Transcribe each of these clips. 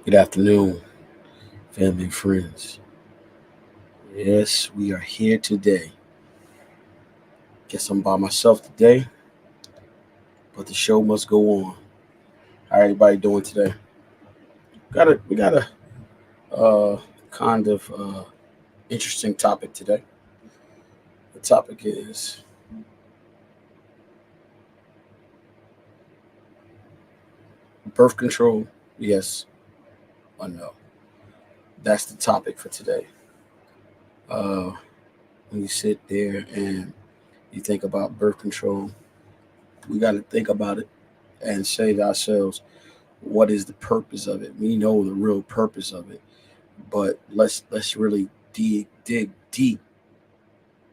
Good afternoon, family and friends. Yes, we are here today. Guess I'm by myself today, but the show must go on. How everybody doing today? We got a kind of interesting topic today. The topic is birth control. Yes or no? That's the topic for today. Uh, when you sit there and you think about birth control, we got to think about it and say to ourselves, what is the purpose of it? We know the real purpose of it, but let's really dig deep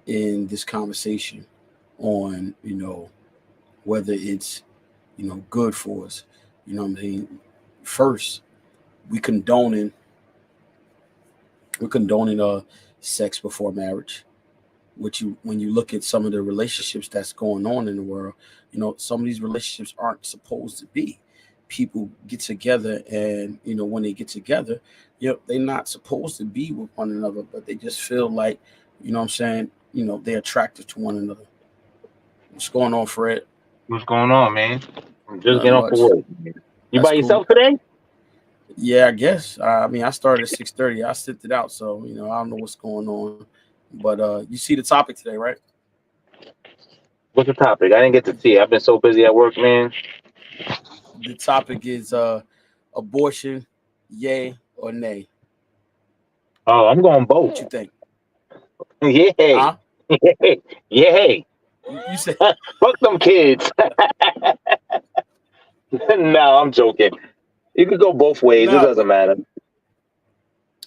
in this conversation on whether it's good for us. You know what I mean? First, we condoning we're condoning sex before marriage. Which you when you look at some of the relationships that's going on in the world, some of these relationships aren't supposed to be. People get together, and when they get together, they're not supposed to be with one another, but they just feel like, what I'm saying, they're attracted to one another. What's going on, Fred? What's going on, man? I'm just Nothing getting off of much. work. You That's by cool. yourself today? Yeah, I guess. I mean, I started at 6:30. I sent it out, so I don't know what's going on. But you see the topic today, right? What's the topic? I didn't get to see it. I've been so busy at work, man. The topic is abortion, yay or nay. Oh, I'm going What both. you think? Yay. Huh? Yay. You said Fuck them kids. No, I'm joking. You could go both ways. It nah, doesn't but matter.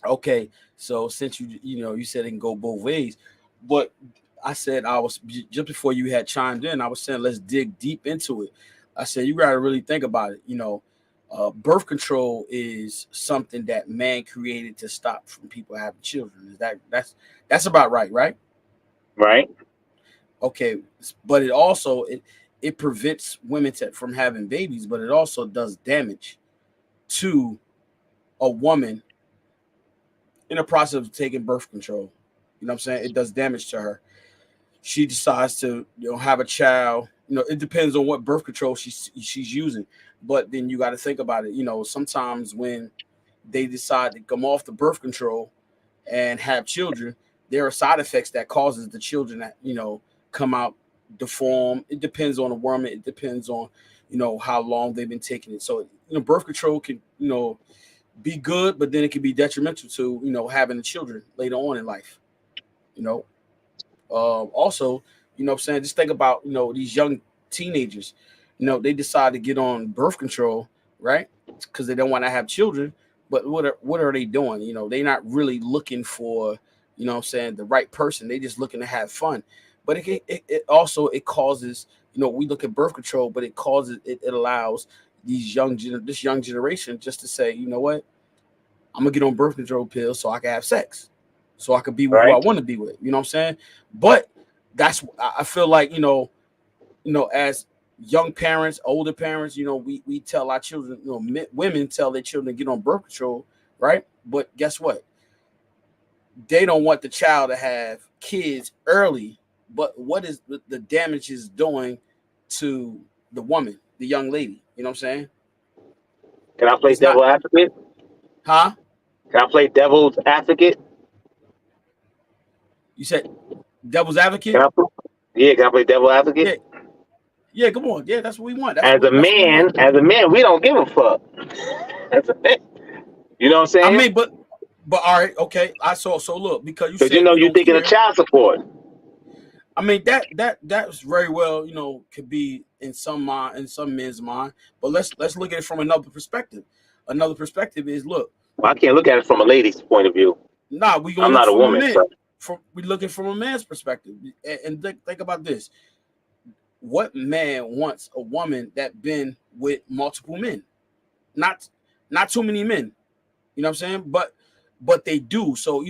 okay. So since you said it can go both ways, but I said I was just before you had chimed in. I was saying let's dig deep into it. I said you got to really think about it. Birth control is something that man created to stop from people having children. Is that's about right, right? Right? Okay, but it prevents women from having babies, but it also does damage to a woman in the process of taking birth control. You know what I'm saying? It does damage to her. She decides to have a child. It depends on what birth control she's using. But then you got to think about it. Sometimes when they decide to come off the birth control and have children, there are side effects that causes the children that come out deformed. It depends on the woman. It depends on how long they've been taking it. So birth control can be good, but then it can be detrimental to having the children later on in life. You know, Also, what I'm saying, just think about these young teenagers. They decide to get on birth control, right? Because they don't want to have children. But what are they doing? They're not really looking for what I'm saying, the right person. They just looking to have fun. But it also it causes we look at birth control, but it allows this young generation just to say, you know what, I'm gonna get on birth control pills so I can have sex, so I can be with who I Right? want to be with. You know what I'm saying? But I feel like as young parents, older parents, we tell our children, women tell their children to get on birth control, right? But guess what? They don't want the child to have kids early. But what is the damage is doing to the woman, the young lady? You know what I'm saying? Can I play It's not, devil advocate? huh? Can I play devil's advocate? You said devil's advocate? Can I play? Yeah, can I play devil advocate? Yeah, yeah. Come on, yeah. That's what we want. As a man, we don't give a fuck. As a man, you know what I'm I saying? mean, but all right, okay. I saw. So look, because you Because said we you're don't thinking of care. child support. I mean that's very well could be in some men's mind. But let's look at it from another perspective. Another perspective is look. Well, I can't look at it from a lady's point of view. Nah, we gonna I'm look not a from a woman, man. so We looking from a man's perspective, and think about this. What man wants a woman that been with multiple men? Not not too many men. You know what I'm saying? But they do. So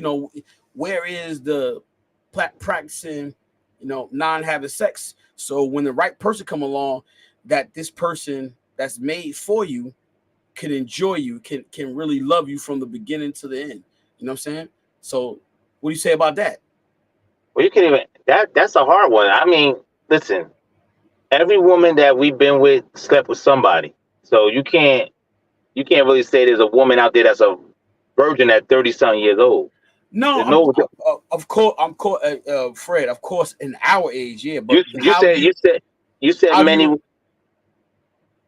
where is the practicing non having sex? So when the right person come along, that this person that's made for you can enjoy you, can really love you from the beginning to the end. You know what I'm saying? So, what do you say about that? Well, you can even that's a hard one. I mean, listen, every woman that we've been with slept with somebody. So you can't really say there's a woman out there that's a virgin at 30 something years old. No, There's no of course, Fred. Of course, in our age, yeah. But you you said you said you said how do many you,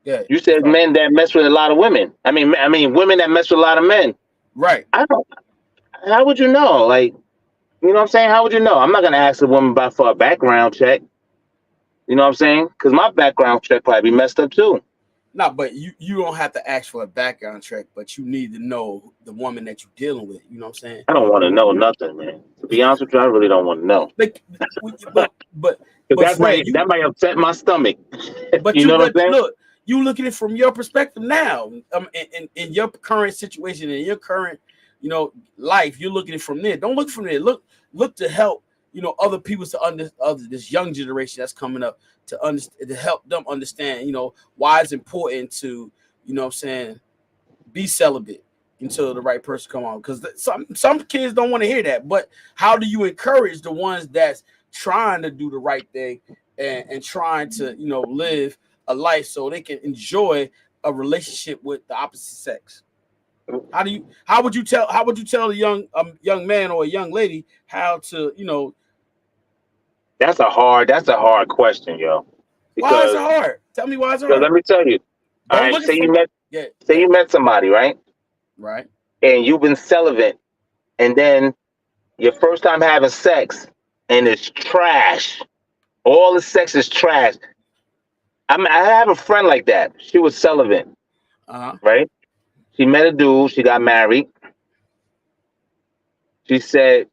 yeah, you I'm said sorry. men that mess with a lot of women. I mean women that mess with a lot of men. Right. I don't how would you know? Like, you know what I'm saying? How would you know? I'm not gonna ask a woman about for a background check. You know what I'm saying? Because my background check probably be messed up too. No, but you don't have to ask for a background check, but you need to know the woman that you're dealing with. You know what I'm saying? I don't want to know nothing, man. To be honest with you, I really don't want to know. Like, but but Because but that Fred, might that might upset my stomach. but You know what I'm but saying? look, you look at it from your perspective now. In your current situation, in your current, life, you look at it from there. Don't look from there. Look to help, other people to other this young generation that's coming up to understand, to help them understand, why it's important to, what I'm saying, be celibate until the right person come on. Because some kids don't want to hear that. But how do you encourage the ones that's trying to do the right thing and trying to, live a life so they can enjoy a relationship with the opposite sex? How would you tell a young man or a young lady how to, That's a hard question, yo. why is it Because hard? Tell me why it's let hard. me tell you. All Don't right, look at it from yeah, say yeah, you met somebody, right? right. And you've been celibate, and then your first time having sex, and it's trash. All the sex is trash. I have a friend like that. She was celibate, Uh-huh. right? She met a dude. She got married. She said,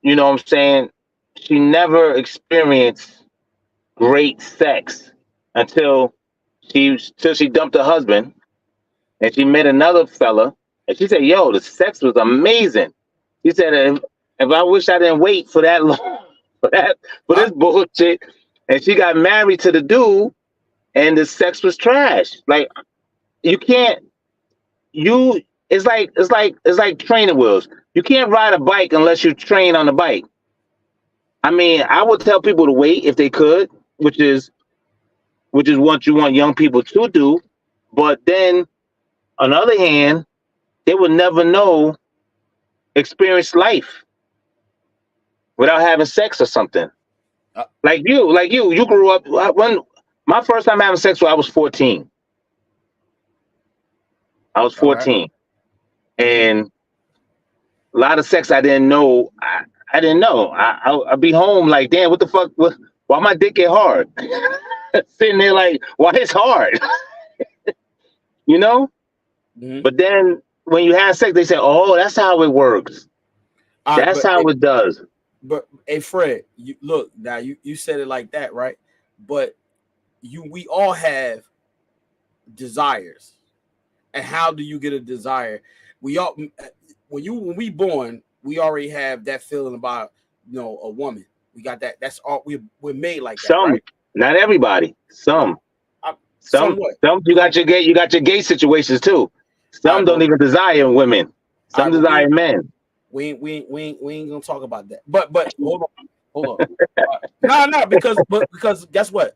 you know what I'm saying? She never experienced great sex until she dumped her husband and she met another fella and she said, yo, the sex was amazing. She said, if I wish I didn't wait for that long for I, this bullshit. And she got married to the dude and the sex was trash. Like, you can't you it's like training wheels. You can't ride a bike unless you train on the bike. I mean, I would tell people to wait if they could, which is what you want young people to do. But then, on the other hand, they would never know experience life without having sex or something. uh, You grew up. When my first time having sex, when I was 14. I was all right. 14, Mm-hmm. and a lot of sex I didn't know. I didn't know. I'd be home like, damn, what the fuck? Why my dick get hard? Sitting there like, why it's hard? You know. Mm-hmm. But then when you have sex, they say, oh, that's how it works. All right, That's how it does. but hey, Fred, you look now. You said it like that, right? But we all have desires, and how do you get a desire? We all when we born, we already have that feeling about a woman. We got that. That's all. We're made like that, Some, right? not everybody. Uh, Some, some, somewhat. some. You got your gay situations too. All Some right, don't but even desire women. all Some right, but desire men. we ain't gonna talk about that. But hold on. No, because guess what?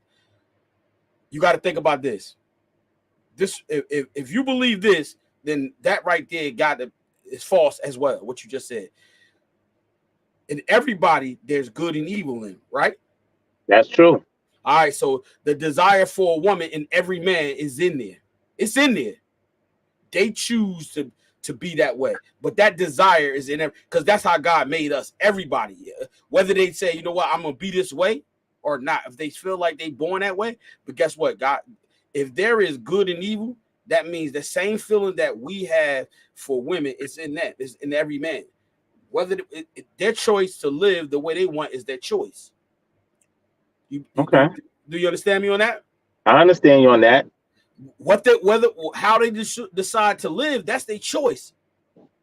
You got to think about this. This if you believe this, then that right there is false as well. What you just said. In everybody, there's good and evil in, right? That's true. All right. So the desire for a woman in every man is in there. It's in there. They choose to be that way, but that desire is in there because that's how God made us. Everybody, whether they say, you know what, I'm gonna be this way or not, if they feel like they born that way. But guess what, God, if there is good and evil, that means the same feeling that we have for women is in that. It's in every man. Whether their choice to live the way they want is their choice. Okay, Do you understand me on that? I understand you on that. Whether how they decide to live, that's their choice.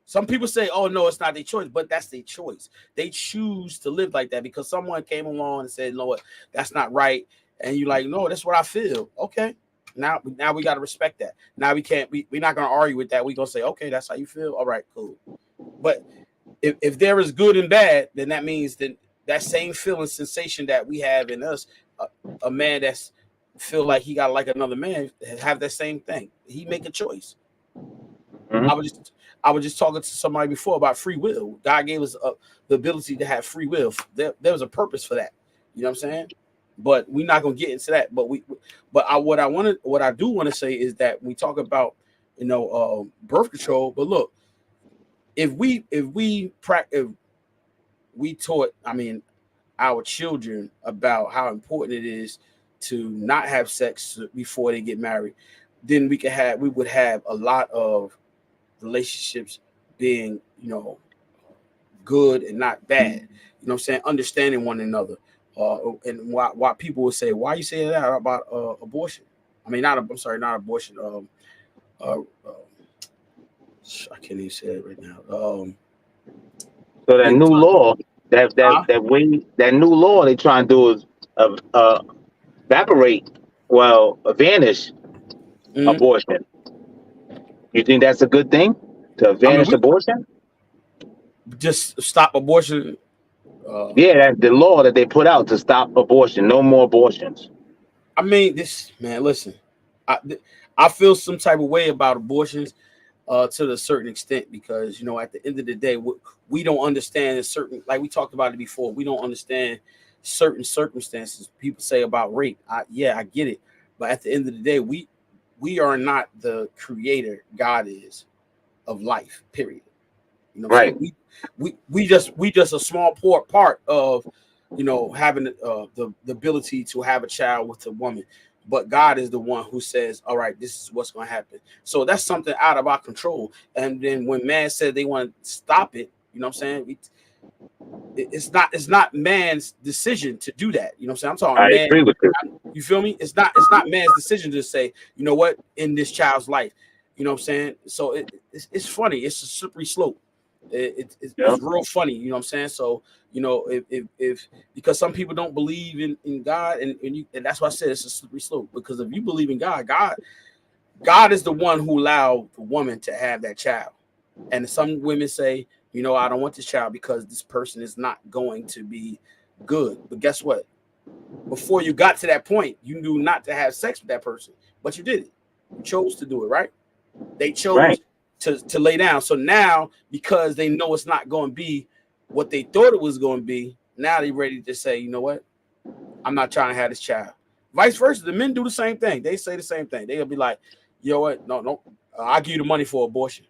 Some people say, "Oh no, it's not their choice," but that's their choice. They choose to live like that because someone came along and said, "You know what? That's not right," and you like, "No, that's what I feel." Okay, Now we got to respect that. Now we're not going to argue with that. We're going to say, okay, that's how you feel. All right, cool. But if there is good and bad, then that means that same feeling sensation that we have in us, a man that's feel like he got like another man have that same thing. He make a choice. Mhm. I was just talking to somebody before about free will. God gave us the ability to have free will. There was a purpose for that. You know what I'm saying? But we're not gonna get into that. But what I do want to say is that we talk about birth control. But look, if we taught, I mean, our children about how important it is to not have sex before they get married, then we would have a lot of relationships being, good and not bad. You know what I'm saying? Understanding one another. And why people would say, why you say that about abortion? I mean, I'm sorry, not abortion. I can't even say it right now. So that new law, Huh? that new law they trying to do is evaporate, vanish Mhm. abortion. You think that's a good thing to I mean, vanish we abortion? just stop abortion. Yeah, that's the law that they put out to stop abortion. No more abortions. I mean, this man. Listen, I I feel some type of way about abortions to a certain extent because at the end of the day, we don't understand a certain, like we talked about it before. We don't understand certain circumstances. People say about rape. Yeah, I get it, but at the end of the day, we are not the creator. God is of life. Period. You know what I'm Right, saying? We just a small part of having the ability to have a child with a woman. But God is the one who says, all right, this is what's going to happen. So that's something out of our control. And then when man said they want to stop it, you know what I'm saying? It's not man's decision to do that. You know what I'm saying? I'm talking I man. agree with you. You feel me? It's not man's decision to say, you know what, in this child's life. You know what I'm saying? So it's funny. It's a slippery slope. Yeah, It's real funny. You know what I'm saying? So if because some people don't believe in God, and that's why I said it's a slippery slope. Because if you believe in God is the one who allowed the woman to have that child. And some women say, I don't want this child because this person is not going to be good. But guess what? Before you got to that point, you knew not to have sex with that person, but you did it. You chose to do it, right? They right. chose to lay down. So now, because they know it's not going to be what they thought it was going to be, now they're ready to say, you know what? I'm not trying to have this child. Vice versa, the men do the same thing. They say the same thing. They'll be like, you know what? No, no, I'll give you the money for abortion.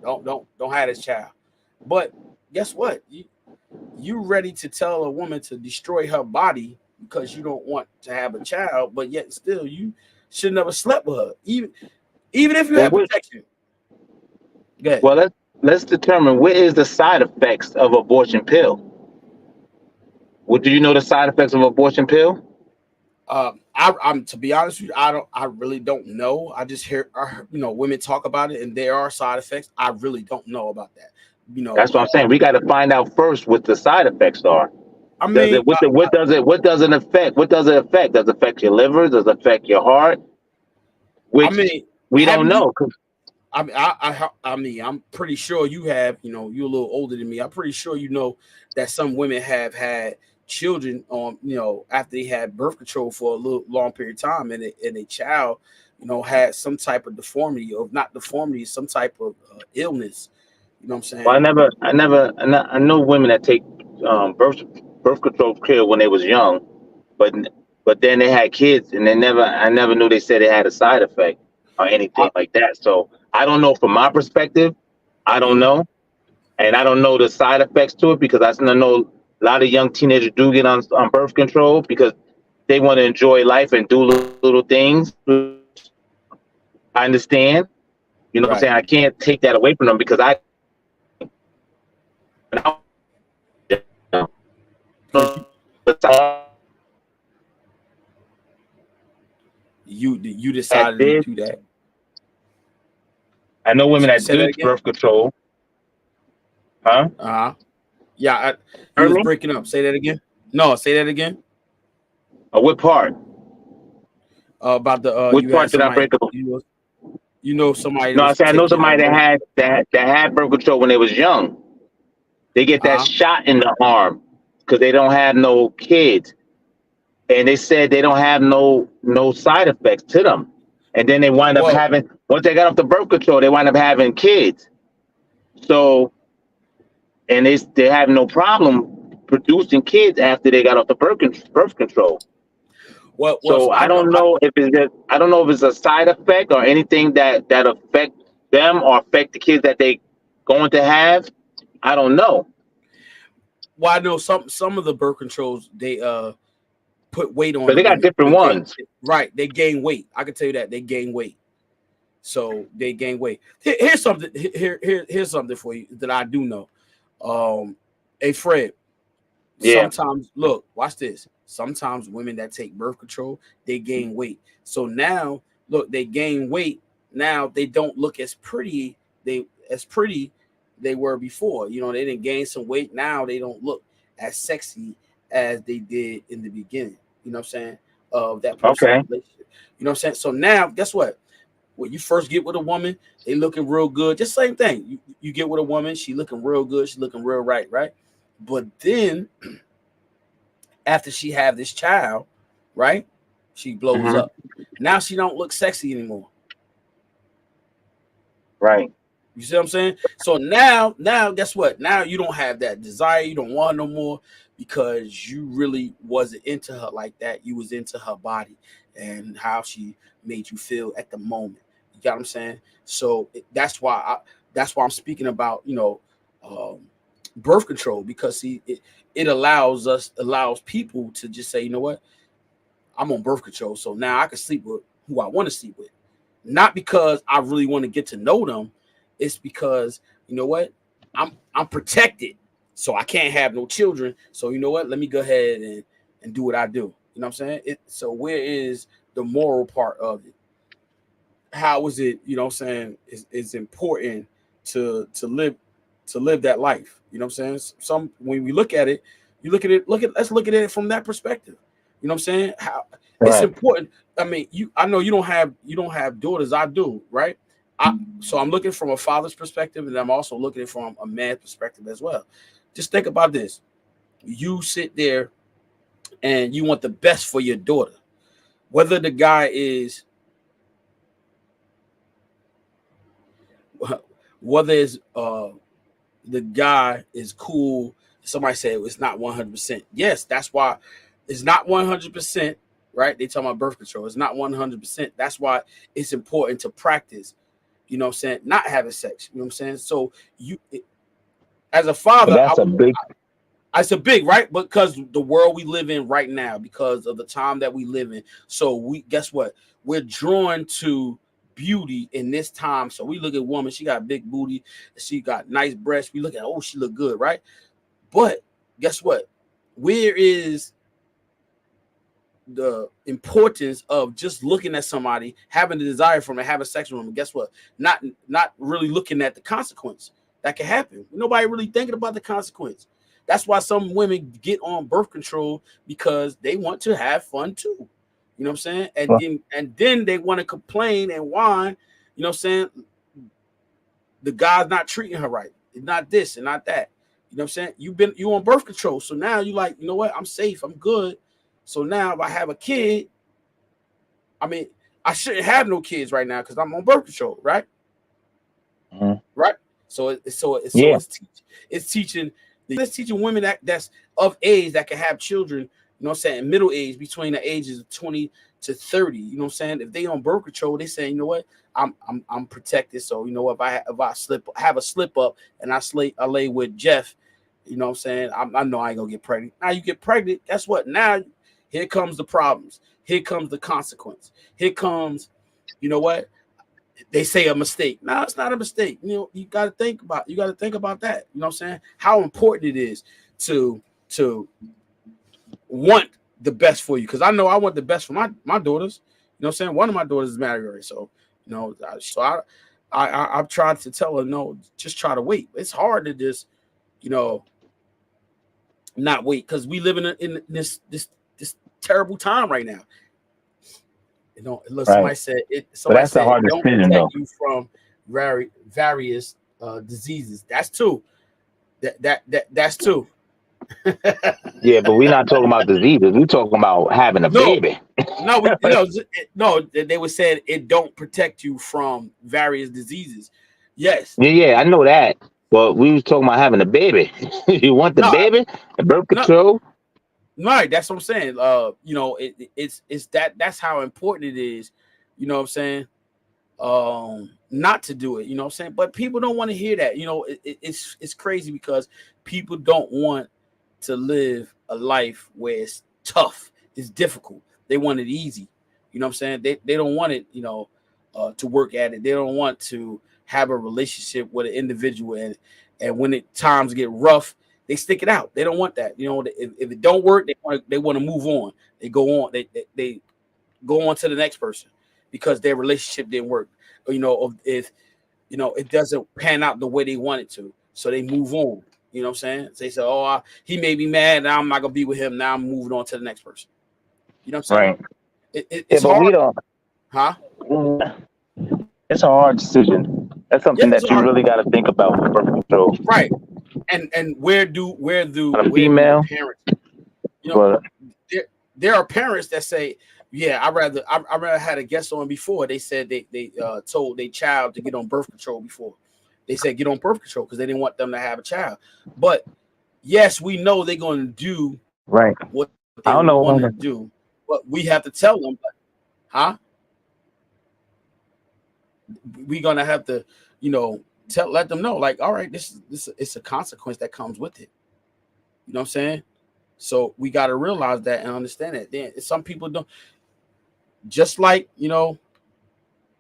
Don't have this child. But guess what? You ready to tell a woman to destroy her body because you don't want to have a child, but yet still you should never slept with her, even if you Well, have protection. Good. well, let's determine what is the side effects of abortion pill. What do you know the side effects of abortion pill? I'm to be honest with you, I really don't know. I just hear women talk about it, and there are side effects. I really don't know about that. You know, That's what I'm saying. We got to find out first what the side effects are. I Does mean, it what does it affect? What does it affect? Does it affect your liver? Does it affect your heart? I Which mean, we have don't you? know. I mean, I'm pretty sure you have. You're a little older than me. I'm pretty sure you know that some women have had children on, after they had birth control for a little long period of time, and a child, had some type of deformity, or not deformity, some type of illness. You know what I'm Well, saying? I know women that take birth control pill when they was young, but but then they had kids and I never knew they said it had a side effect or I, anything like that. So I don't know from my perspective. I don't mhm. know, and I don't know the side effects to it because I know a lot of young teenagers do get on birth control because they want to enjoy life and do little things. I understand. You know what I'm Right. saying? I can't take that away from them because Because I you that decided to did. do that. I know women that Say that did again. birth control. Huh? Uh-huh. Yeah, you Heard was me? breaking up. Say that again. No, say that again. Or what part? about the Which you part had did I somebody break up? you know somebody that No, I was said I know taking care of somebody birth. that had birth control when they was young. They get that Uh-huh. shot in the arm because they don't have no kids, and they said they don't have no side effects to them. And then they wind up Well, having once they got off the birth control, they wind up having kids. So and they have no problem producing kids after they got off the birth control. so So I I know don't know if I don't know if it's a side effect or anything that affect them or affect the kids that they going to have. I don't know. well I know some of the birth controls they put weight on But the they got women. different ones. Right, they gain weight. I can tell you that they gain weight. So they gain weight. Here's something. Here's something for you that I do know. Hey Fred, Yeah. sometimes look, watch this. Sometimes women that take birth control, they gain weight. So now, look, they gain weight. Now they don't look as pretty. Pretty they were before. You know, they didn't gain some weight. Now they don't look as sexy as they did in the beginning. You know what I'm saying? Of that person's Okay. relationship. You know what I'm saying? So now, guess what? When you first get with a woman, they looking real good. Just same thing. You get with a woman, she looking real good, she looking real right? But then after she have this child, right? She blows Hmm. up. Now she don't look sexy anymore. Right. You see what I'm saying? So now, guess what? Now you don't have that desire. You don't want no more because you really wasn't into her like that. You was into her body and how she made you feel at the moment. You got what I'm saying? So that's why I'm speaking about um, birth control because see it allows people to just say, you know what, I'm on birth control, so now I can sleep with who I want to sleep with. Not because I really want to get to know them. It's because you know what? I'm protected. So I can't have no children. So you know what? Let me go ahead and do what I do. You know what I'm saying? So where is the moral part of it? How is it, you know what I'm saying, is important to live that life. You know what I'm saying? Some when we look at it, let's look at it from that perspective. You know what I'm saying? How it's Right. important. I mean, I know you don't have daughters, I do, right? So I'm looking from a father's perspective, and I'm also looking from a man's perspective as well. Just think about this. You sit there and you want the best for your daughter. Whether the guy is whether it's the guy is cool. Somebody said it's not 100%. Yes, that's why it's not 100%, right? They talk about birth control. It's not 100%. That's why it's important to practice, you know what I'm saying, not having sex. You know what I'm saying? So as a But father, that's a big. it's a big, right? Because the world we live in right now, because of the time that we live in. So we guess what? We're drawn to beauty in this time. So we look at woman, she got big booty, she got nice breasts. We look at, oh, she look good, right? But guess what? Where is the importance of just looking at somebody, having the desire for them, having sex with them? Guess what? Not really looking at the consequence that can happen. Nobody really thinking about the consequence. That's why some women get on birth control because they want to have fun too. You know what I'm saying? And then they want to complain and whine. You know what I'm saying? The guy's not treating her right. It's not this and not that. You know what I'm saying? You on birth control. So now you like, you know what? I'm safe. I'm good. So now if I have a kid, I mean, I shouldn't have no kids right now because I'm on birth control, right? Mhm. Right. So Yeah. it's teaching it's teaching women that's of age that can have children, you know what I'm saying, middle age between the ages of 20 to 30. You know what I'm saying? If they on birth control, they saying, you know what, I'm protected. So you know what, if I have a slip up and I lay with Jeff, you know what I'm saying, I know I ain't gonna get pregnant. Now you get pregnant, guess what? Now here comes the problems. Here comes the consequence. Here comes, you know what? They say a mistake. No, it's not a mistake. You know, you got to think about that. You know what I'm saying? How important it is to to want the best for you. Because I know I want the best for my daughters. You know what I'm saying? One of my daughters is married already, so you know, I've tried to tell her no, just try to wait. It's hard to just you know not wait because we live in this terrible time right now. It don't look. Right. Somebody said it. But Somebody that's a said hard it don't decision, though. protect you from various diseases. That's two. That's two. Yeah, but we're not talking about diseases. We're talking about having a No, baby. no, we, you know, no. They were saying it don't protect you from various diseases. Yes. Yeah, I know that. But we was talking about having a baby. You want the No. baby? The birth No. control? Right. That's what I'm saying. You know, it's that's how important it is. You know what I'm saying? Not to do it. You know what I'm saying? But people don't want to hear that. You know, it's crazy because people don't want to live a life where it's tough, it's difficult. They want it easy. You know what I'm saying? They don't want it, you know, to work at it. They don't want to have a relationship with an individual, and when times get rough, they stick it out. They don't want that. You know, if it don't work, they want to move on. They go on. They go on to the next person because their relationship didn't work. Or, you know, if you know it doesn't pan out the way they want it to, so they move on. You know what I'm saying? They say, "Oh, he made me mad. Now I'm not gonna be with him. Now I'm moving on to the next person." You know what I'm saying? Right. Yeah, It's but we hard, don't. huh? It's a hard decision. That's Yeah, something it's that you hard, really got to think about with birth control. right? And A where do the female, parents? You know, but there are parents that say, "Yeah, I rather had a guest on before." They said they told their child to get on birth control before. They said get on birth control because they didn't want them to have a child. But yes, we know they're going to do right. what I they don't know want about to that. do, but we have to tell them, huh? We're gonna have to, you know, let them know, like, all right, this it's a consequence that comes with it. You know what I'm saying? So we got to realize that and understand that. Then some people don't. Just like, you know,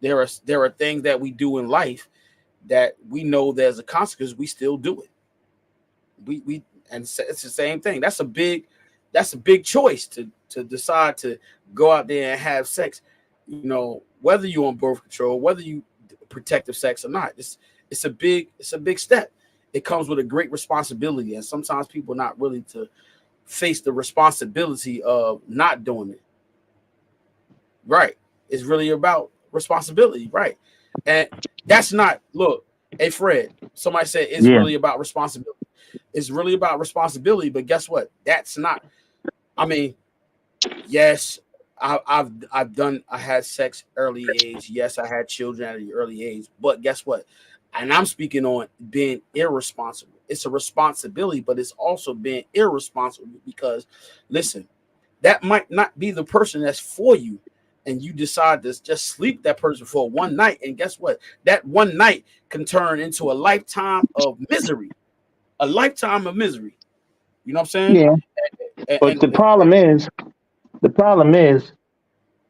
there are things that we do in life that we know there's a consequence. We still do it. We and it's the same thing. That's a big choice to decide to go out there and have sex. You know, whether you're on birth control, whether you protective sex or not. It's a big step. It comes with a great responsibility, and sometimes people not really to face the responsibility of not doing it. Right. It's really about responsibility, right? And that's not look, hey Fred, somebody said it's Yeah. really about responsibility. It's really about responsibility, but guess what? That's not, I mean, yes, I had sex early age. Yes, I had children at an early age, but guess what? And I'm speaking on being irresponsible. It's a responsibility, but it's also being irresponsible because listen, that might not be the person that's for you. And you decide to just sleep that person for one night. And guess what? That one night can turn into a lifetime of misery. A lifetime of misery. You know what I'm saying? Yeah. And, But and, the problem is,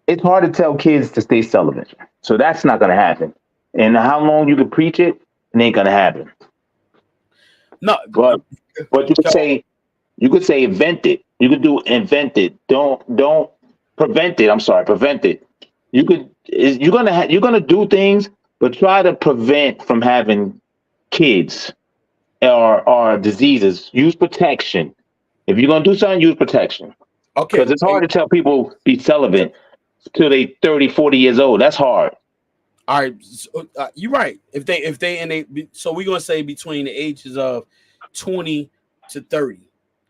it's hard to tell kids to stay celibate. So that's not going to happen. And how long you can preach it, it ain't going to happen. no, But you could say invent it. You could do invent it. Don't prevent it. I'm sorry, prevent it. You're gonna do things, but try to prevent from having kids or diseases. Use protection. If you're gonna do something, use protection. okay. Because it's hard to tell people be celibate till they 30, 40 years old. That's hard. All right, so, you're right. If they and they, so we're gonna say between the ages of 20 to 30,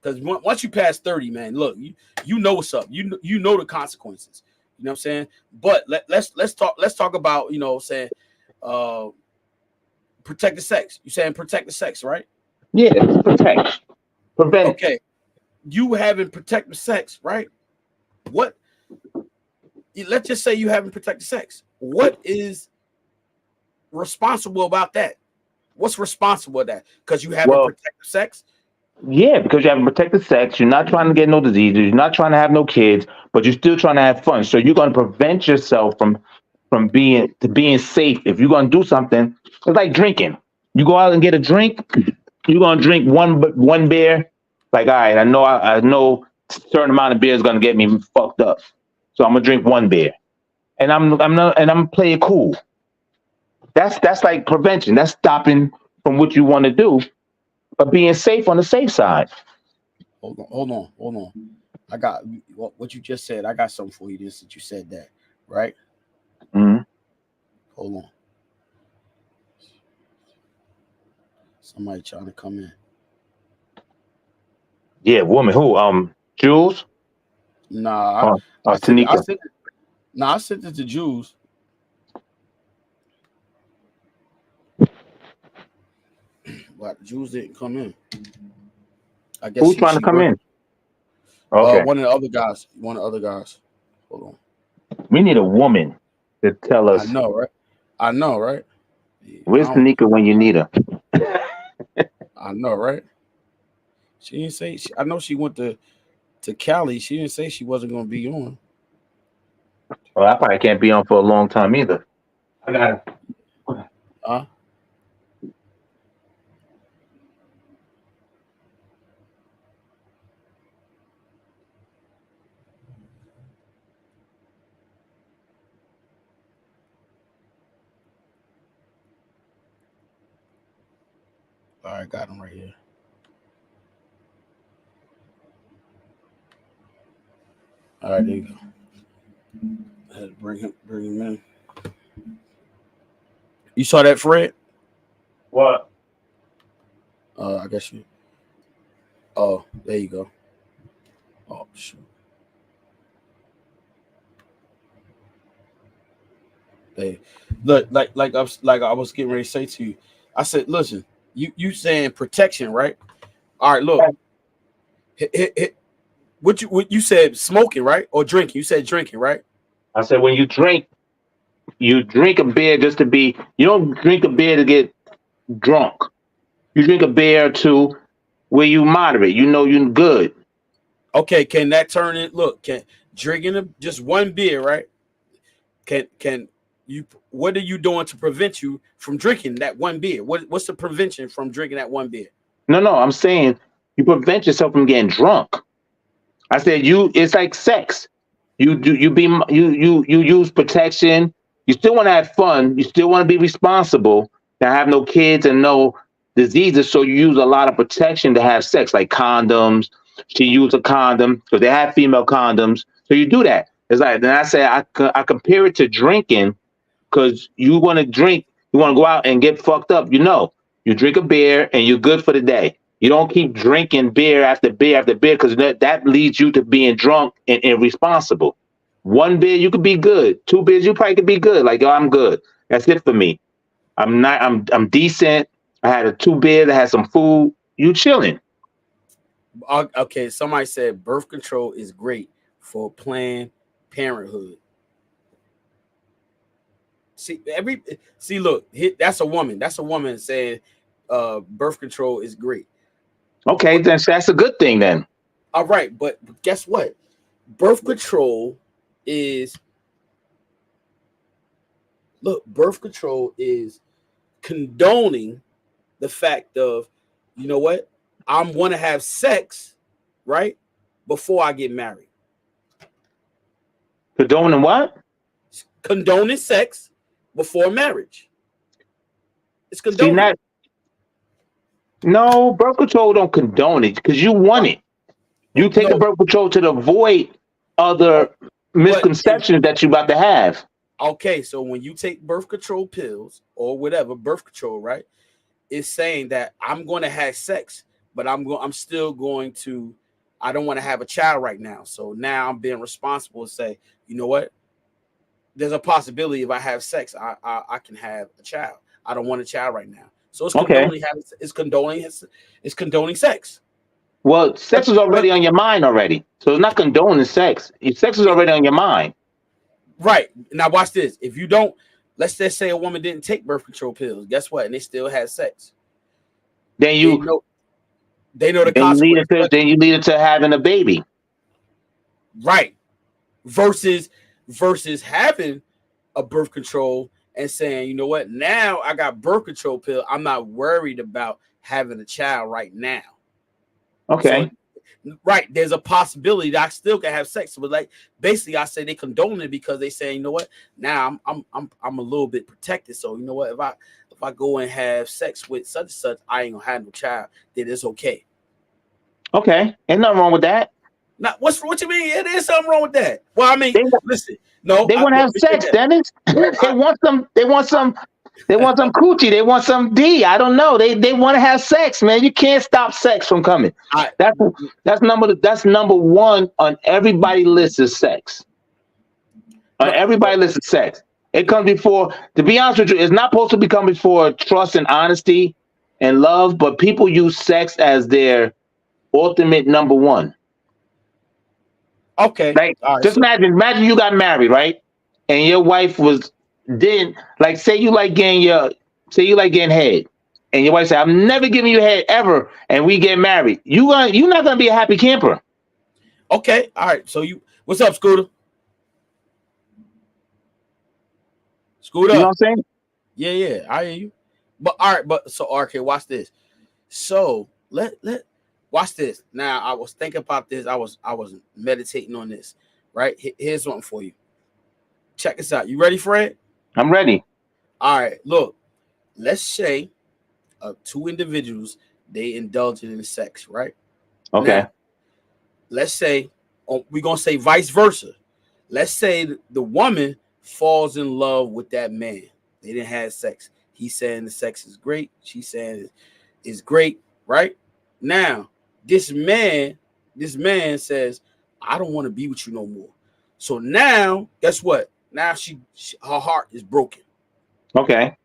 because once you pass 30, man, look, you know what's up. You know the consequences. You know what I'm saying? But let's talk about, you know, saying uh protect the sex. You saying protect the sex, right? Yeah, protect, prevent. Okay, you having protective sex, right? What? Let's just say you haven't protected sex. What is responsible about that? What's responsible with that? Because you haven't Well, protected sex. yeah, because you have protected sex. You're not trying to get no diseases. You're not trying to have no kids, but you're still trying to have fun. So you're going to prevent yourself from being safe. If you're going to do something, it's like drinking. You go out and get a drink. You're going to drink one beer. Like, all right, I know a certain amount of beer is going to get me fucked up. So I'm gonna drink one beer, and I'm play it cool. That's like prevention. That's stopping from what you want to do, but being safe on the safe side. Hold on. I got what you just said. I got something for you. This that you said that. right? Mhm. Hold on. Somebody trying to come in. Yeah, woman. Who? Jules Nah, or I Tanika? sent it. Nah, I sent it to Jews. But Jews didn't come in. I guess Who's trying to she come working. in? Okay. One of the other guys. One of the other guys. Hold on. We need a woman to tell I us know, right? I know, right? I where's don't. Tanika when you need her. I know, right? She didn't say. I know she went to Cali. She didn't say she wasn't going to be on. Well, I probably can't be on for a long time either. I got it. Huh? All right, got him right here. All right, there you go. I had to bring him in. You saw that, Fred? What? I guess you. Oh, there you go. Oh, shoot. Hey, look, like I was getting ready to say to you. I said, listen, you saying protection, right? All right, look. What you said smoking, right? Or drinking. You said drinking, right? I said when you drink a beer just to be. You don't drink a beer to get drunk. You drink a beer to where you moderate. You know you're good. Okay, can that turn it? Look, can drinking just one beer, right? Can you? What are you doing to prevent you from drinking that one beer? What's the prevention from drinking that one beer? No, no, I'm saying you prevent yourself from getting drunk. I said you. It's like sex. You use protection. You still want to have fun. You still want to be responsible. To have no kids and no diseases. So you use a lot of protection to have sex, like condoms. She used a condom because they have female condoms. So you do that. It's like then I say I compare it to drinking because you want to drink, you want to go out and get fucked up. You drink a beer and you're good for the day. You don't keep drinking beer after beer after beer because that leads you to being drunk and irresponsible. One beer, you could be good. Two beers, you probably could be good. Like, yo, I'm good. That's it for me. I'm not. I'm decent. I had a two beers. I had some food. You chilling? Okay, somebody said birth control is great for Planned Parenthood. Look, that's a woman. That's a woman saying birth control is great. Okay, What? then that's a good thing then. All right, but guess what? Birth control is birth control is condoning the fact of, you know what? I'm want to have sex, right? Before I get married. Condoning what? Condoning sex before marriage. It's See, condoning. that no birth control don't condone it because you want it. You take the No, birth control to avoid oh, other but if misconceptions that you're about to have. okay, so when you take birth control pills or whatever birth control, right? It's saying that I'm going to have sex, but I'm still going to. I don't want to have a child right now. So now I'm being responsible to say, you know what? There's a possibility if I have sex, I can have a child. I don't want a child right now. So Okay. it's condoning sex. Well, But sex is already on your mind already. So it's not condoning sex. Sex is already on your mind. right now, watch this. If you don't, let's just say a woman didn't take birth control pills. Guess what? And they still had sex. Then They you know they know the then you lead it consequence. to then you lead it to having a baby. Right. Versus having a birth control and saying, you know what, now I got birth control pill. I'm not worried about having a child right now. So Okay. right, there's a possibility that I still can have sex. But like basically I say they condone it because they say, you know what, now I'm a little bit protected. So you know what, if I go and have sex with such and such, I ain't gonna have no child, then it's okay. Okay. Ain't nothing wrong with that. Now, what you mean? Yeah, there's something wrong with that. Well, I mean, They listen, no, they want to have sex, Dennis. They want some. They want some. They want some coochie. They want some D. I don't know. They want to have sex, man. You can't stop sex from coming. I, That's number one on everybody list is sex. On everybody list is sex. It comes before. To be honest with you, it's not supposed to become before trust and honesty and love. But people use sex as their ultimate number one. okay. Like, All right, just imagine you got married, right? And your wife didn't like say you like getting head, and your wife said, "I'm never giving you head ever," and we get married. You're not gonna be a happy camper. okay. All right. So what's up, Scooter? Scooter. You know what I'm saying? Yeah, I hear you. But all right, so okay, watch this. So let watch this. Now I was thinking about this. I was meditating on this. Right? Here's something for you. Check this out. You ready, Fred? I'm ready. All right. Look, let's say two individuals they indulge in sex, right? Okay. Now, let's say we're gonna say vice versa. Let's say the woman falls in love with that man. They didn't have sex. He's saying the sex is great. She's saying it's great, right? Now, this man says, I don't want to be with you no more. So now, guess what? Now her heart is broken. Okay.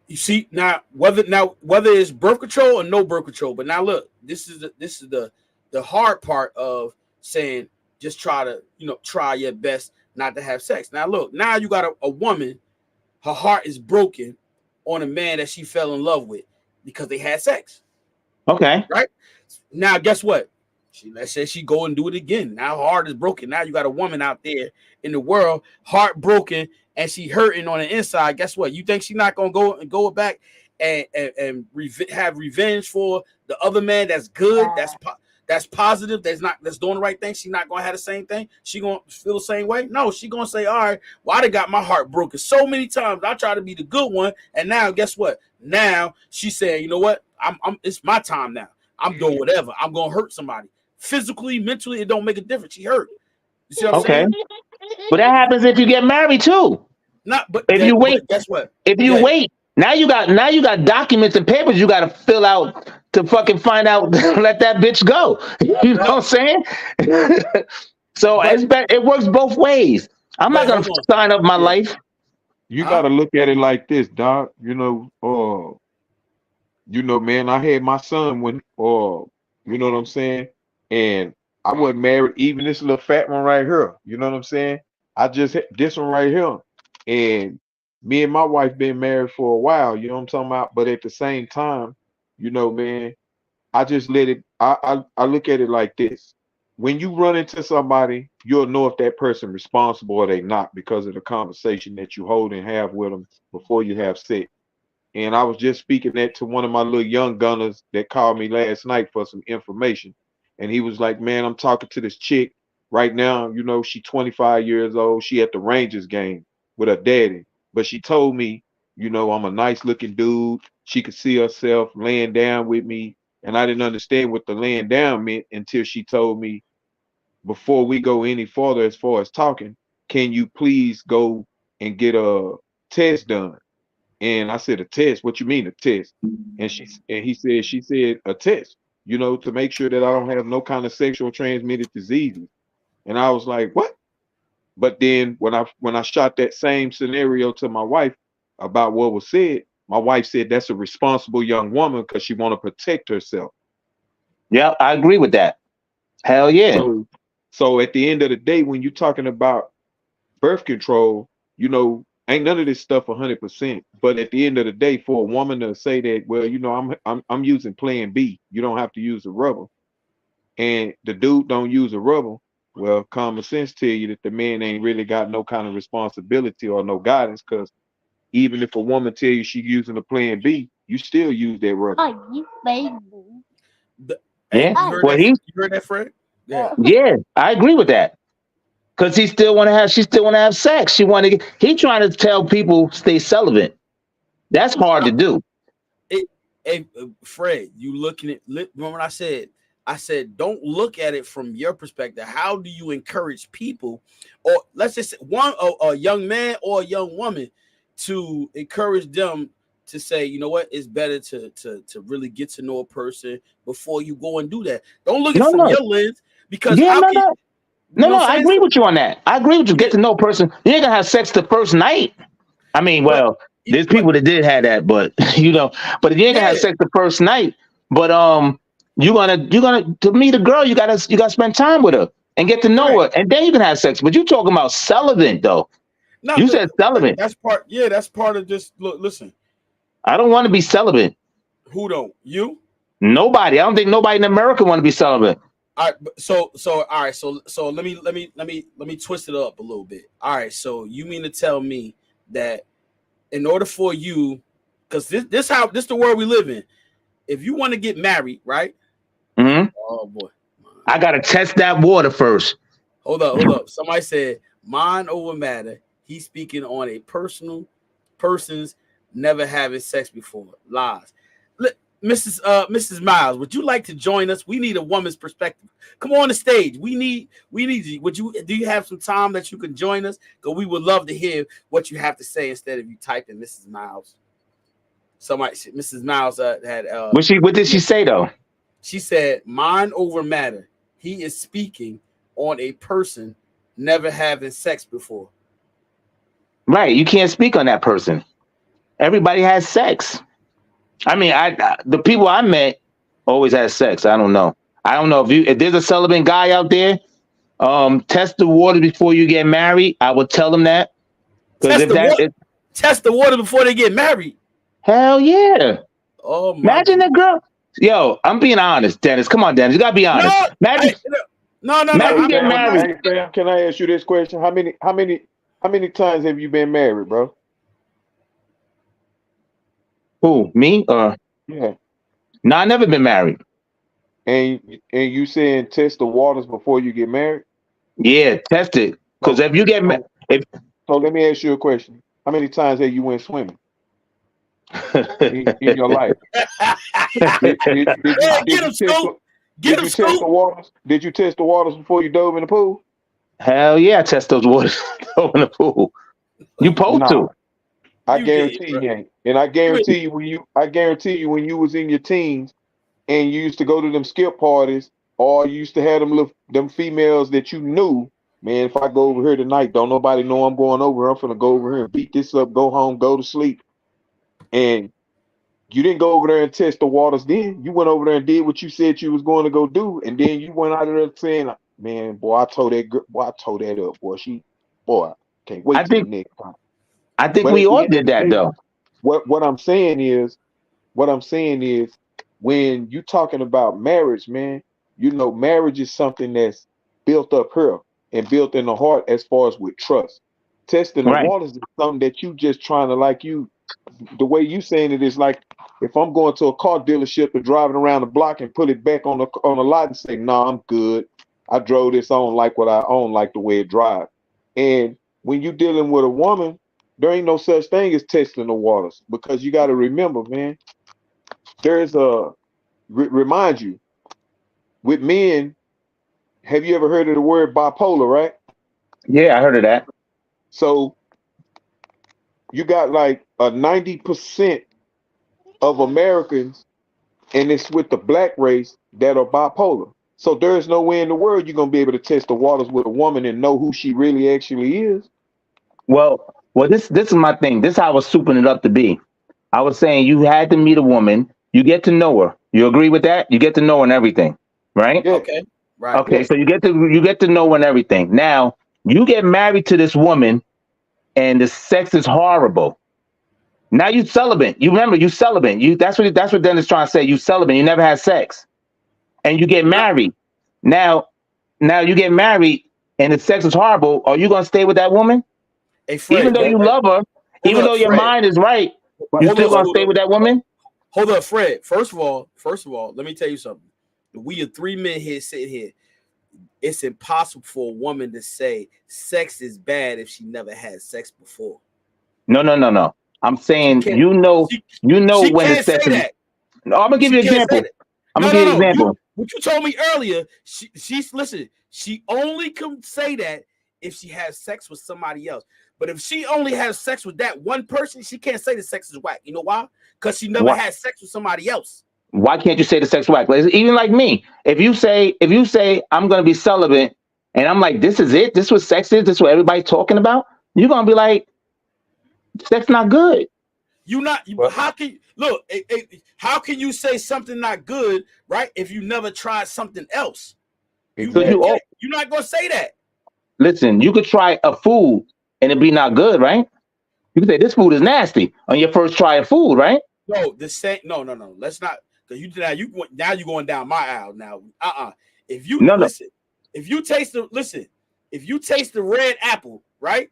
You see, now whether it's birth control or no birth control, but now look, this is the hard part of saying just try your best not to have sex. Now look, now you got a woman, her heart is broken on a man that she fell in love with because they had sex. Okay. Right? Now guess what? Let's say she go and do it again. Now her heart is broken. Now you got a woman out there in the world, heartbroken, and she hurting on the inside. Guess what? You think she's not gonna go back and have revenge for the other man that's good, that's positive, that's doing the right thing? She's not gonna have the same thing. She gonna feel the same way? No, she gonna say, all right, well, I done got my heart broken so many times. I try to be the good one, and now guess what? Now she's saying, you know what? It's my time now. I'm doing whatever. I'm gonna hurt somebody. Physically, mentally, it don't make a difference. She hurt. You see what I'm saying? But that happens if you get married too. If you wait, guess what? If you wait, now you got documents and papers you got to fill out to fucking find out. Let that bitch go. You know what I'm saying? So it works both ways. I'm not gonna sign up my life. You got to look at it like this, Doc. Man, I had my son when, you know what I'm saying? And I wasn't married, even this little fat one right here. You know what I'm saying? I just hit this one right here. And me and my wife been married for a while, you know what I'm talking about? But at the same time, man, I just let it, I look at it like this. When you run into somebody, you'll know if that person responsible or they not because of the conversation that you hold and have with them before you have sex. And I was just speaking that to one of my little young gunners that called me last night for some information. And he was like, man, I'm talking to this chick right now. She 25 years old. She at the Rangers game with her daddy. But she told me, I'm a nice looking dude. She could see herself laying down with me. And I didn't understand what the laying down meant until she told me, before we go any further as far as talking, can you please go and get a test done? And I said, a test? What you mean a test? And she said a test, to make sure that I don't have no kind of sexual transmitted diseases. And I was like, what? But then when I shot that same scenario to my wife about what was said, my wife said that's a responsible young woman because she want to protect herself. Yeah, I agree with that. Hell yeah. So at the end of the day, when you're talking about birth control, ain't none of this stuff 100%. But at the end of the day, for a woman to say that, well, I'm using Plan B, you don't have to use a rubber, and the dude don't use a rubber, well, common sense tell you that the man ain't really got no kind of responsibility or no guidance, because even if a woman tell you she using a Plan B, you still use that rubber. Oh, you baby. Yeah. You heard that, Fred? Yeah. Yeah, I agree with that. Because she still want to have sex. He trying to tell people stay celibate. That's hard to do. Hey, Fred, you looking at, remember when I said I said, don't look at it from your perspective. How do you encourage people, or let's just say a young man or a young woman, to encourage them to say, you know what, it's better to really get to know a person before you go and do that. Don't look at it from your lens, because I agree with you on that. I agree with you. Get to know a person. You ain't gonna have sex the first night. I mean, there's people that did have that, but but you ain't gonna have sex the first night. But you're gonna to meet a girl, you gotta spend time with her and get to know her, and then you can have sex. But you talking about celibate though. You said celibate. That's part of just listen. I don't want to be celibate. Who don't? You? Nobody. I don't think nobody in America want to be celibate. All right, so all right, so let me twist it up a little bit. All right, so you mean to tell me that in order for you, because this the world we live in, if you want to get married, right? Mm-hmm. Oh boy, I gotta test that water first. Hold up. Somebody said mind over matter. He's speaking on a person's never having sex before. Lies. Mrs. Miles, would you like to join us? We need a woman's perspective. Come on the stage. We need you. Do you have some time that you can join us? Because we would love to hear what you have to say instead of you typing Mrs. Miles. Mrs. Miles had what did she say though? She said mind over matter. He is speaking on a person never having sex before. Right. You can't speak on that person. Everybody has sex. I mean, the people I met always had sex. I don't know if there's a celibate guy out there, test the water before you get married. I would tell them that. Test the water before they get married. Hell yeah. Oh my imagine that girl. Yo, I'm being honest, Dennis. Come on, Dennis. You gotta be honest. No. Get married. Can I ask you this question? How many times have you been married, bro? Who, me? Yeah. No, I never been married. And you saying test the waters before you get married? Yeah, test it. Because if you get married, so let me ask you a question. How many times have you went swimming in your life? Did you test the waters? Did you test the waters before you dove in the pool? Hell yeah, I test those waters in the pool. You supposed to. I guarantee you ain't. And I guarantee you when you was in your teens and you used to go to them skip parties, or you used to have them females that you knew, man, if I go over here tonight, don't nobody know I'm going over here. I'm finna go over here and beat this up, go home, go to sleep. And you didn't go over there and test the waters then. You went over there and did what you said you was going to go do, and then you went out of there saying, man, boy, I told that up, boy. Can't wait till the next time. I think we all did that though. What I'm saying is, when you talking about marriage, man, marriage is something that's built up here and built in the heart as far as with trust. Testing the waters is something that you just trying to the way you saying it is like if I'm going to a car dealership and driving around the block and put it back on the lot and say, nah, I'm good. I drove this. I don't like the way it drives. And when you're dealing with a woman, there ain't no such thing as testing the waters, because you got to remember, man, there's remind you, with men, have you ever heard of the word bipolar, right? Yeah, I heard of that. So you got like a 90% of Americans, and it's with the black race, that are bipolar. So there's no way in the world you're going to be able to test the waters with a woman and know who she really actually is. Well, this is my thing. This is how I was souping it up to be. I was saying you had to meet a woman. You get to know her. You agree with that? You get to know her and everything, right? Yeah. Okay. Right. Okay. Yeah. So you get to know her and everything. Now you get married to this woman, and the sex is horrible. Now you celibate. You remember you celibate. That's what Dennis trying to say. You celibate. You never had sex, and you get married. Now you get married, and the sex is horrible. Are you gonna stay with that woman? Hey, Fred, even though you love her, even though your mind is right, you still gonna stay with that woman? Hold up, Fred. First of all, let me tell you something. We are 3 men here sitting here. It's impossible for a woman to say sex is bad if she never had sex before. No. I'm saying you know when the sex is. No, I'm gonna give you an example. I'm gonna give you an example. what you told me earlier, she's listen, she only can say that if she has sex with somebody else. But if she only has sex with that one person, she can't say the sex is whack. You know why? Because she never had sex with somebody else. Why can't you say the sex whack? Like, even like me, if you say I'm gonna be celibate, and I'm like, this is it, this is what sex is, this is what everybody's talking about, you're gonna be like, sex not good. How can look? How can you say something not good, right? If you never tried something else, Exactly. you're not gonna say that. Listen, you could try a food and it be not good, right? You could say this food is nasty on your first try of food, right? No, the same. No. Let's not. Because now you're going down my aisle now. If you listen, if you taste the red apple, right,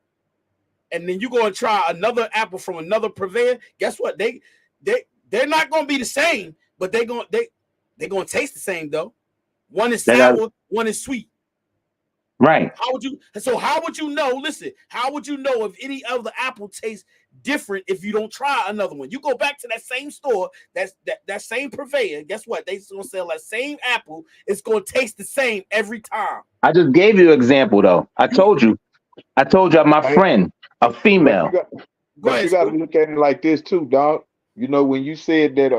and then you go and try another apple from another purveyor, guess what? They're not going to be the same, but they're going to taste the same though. One is sour, one is sweet. Right. How would you know? Listen, how would you know if any other apple tastes different if you don't try another one? You go back to that same store, that same purveyor. Guess what? They're gonna sell that same apple. It's gonna taste the same every time. I just gave you an example though. I told you my friend, a female. But you got to look at it like this too, dog. You know, when you said that,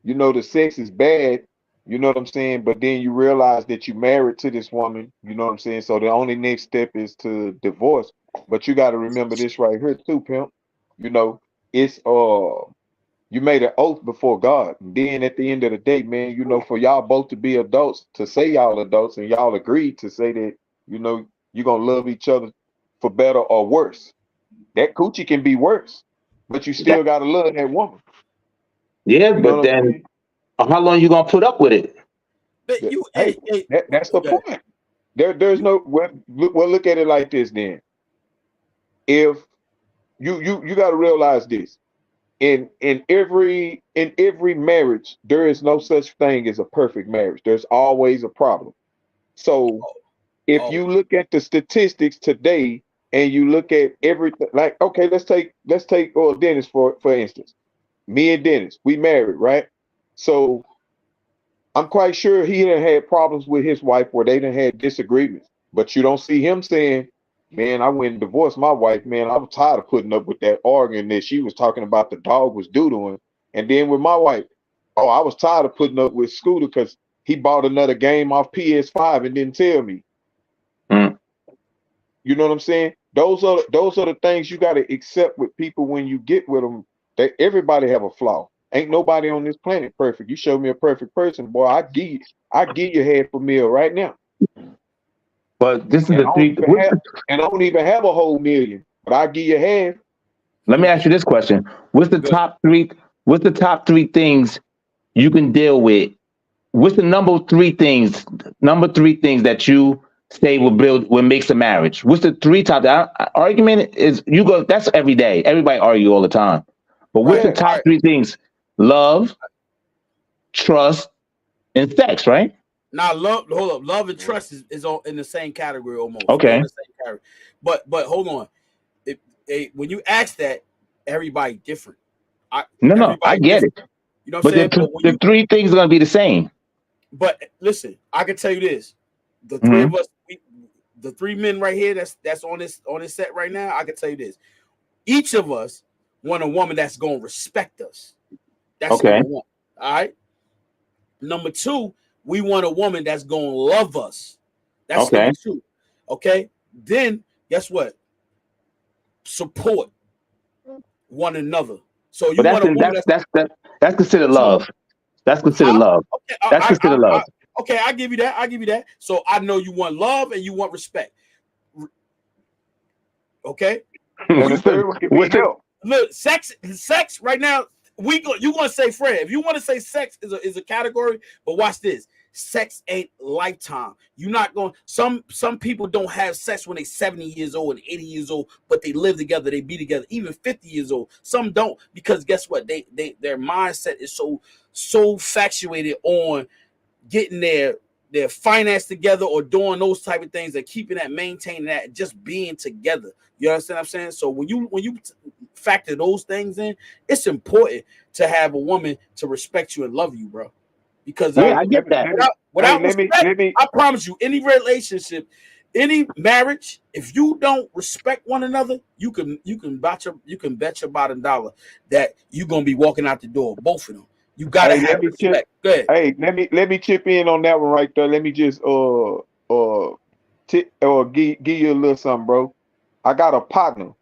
you know, the sex is bad. You know what I'm saying? But then you realize that you're married to this woman. You know what I'm saying? So the only next step is to divorce. But you got to remember this right here too, pimp. You know, it's you made an oath before God. And then at the end of the day, man, you know, for y'all both to be adults, to say y'all adults, and y'all agreed to say that, you know, you're gonna love each other for better or worse. That coochie can be worse, but you still gotta love that woman. Yeah, but then how long you gonna put up with it? But that's the point. There's no well, look at it like this then. If you got to realize this, in every marriage, there is no such thing as a perfect marriage. There's always a problem. So if you look at the statistics today and you look at everything, like, okay, let's take Dennis for instance. Me and Dennis, we married, right? So I'm quite sure he done had problems with his wife where they done had disagreements. But you don't see him saying, man, I went and divorced my wife, man. I was tired of putting up with that arguing that she was talking about the dog was doodling. And then with my wife, oh, I was tired of putting up with Scooter because he bought another game off PS5 and didn't tell me. You know what I'm saying? Those are the things you got to accept with people when you get with them. Everybody have a flaw. Ain't nobody on this planet perfect. You show me a perfect person, boy, I give you half a meal right now. But this is and I don't even have a whole million, but I give you half. Let me ask you this question: What's the top three things you can deal with? What's the number three things that you say will makes a marriage? What's the three top? Argument is you go. That's every day. Everybody argue all the time. But what's the top three things? Love, trust, and sex, right? Now, love and trust is all in the same category almost. Okay. The same category. But hold on. When you ask that, everybody different. I get it. You know what I'm saying? The three things are gonna be the same. But listen, I can tell you this: the three of us, the three men right here, that's on this set right now. I can tell you this: each of us want a woman that's gonna respect us. That's number one. All right. Number two, we want a woman that's gonna love us. That's number two. Okay. Then guess what? Support one another. So you want a woman that's considered love. That's considered love. Okay, that's considered love. Okay, I give you that. So I know you want love and you want respect. Okay. Look, sex right now. You gonna say, Fred? If you want to say sex is a category, but watch this. Sex ain't lifetime. You're not going. Some people don't have sex when they're 70 years old and 80 years old, but they live together, they be together, even 50 years old. Some don't, because guess what? Their mindset is so factuated on getting their finance together or doing those type of things, and keeping that, maintaining that, just being together. You understand what I'm saying? So when you factor those things in, it's important to have a woman to respect you and love you, bro. Because Yeah, I get that. without Hey, respect, I promise you, any relationship, any marriage, if you don't respect one another, you can bet your bottom dollar that you're gonna be walking out the door, both of them. You gotta Hey, have let me chip. respect. Go ahead. Hey, let me chip in on that one right there. Let me just give you a little something, bro. I got a partner.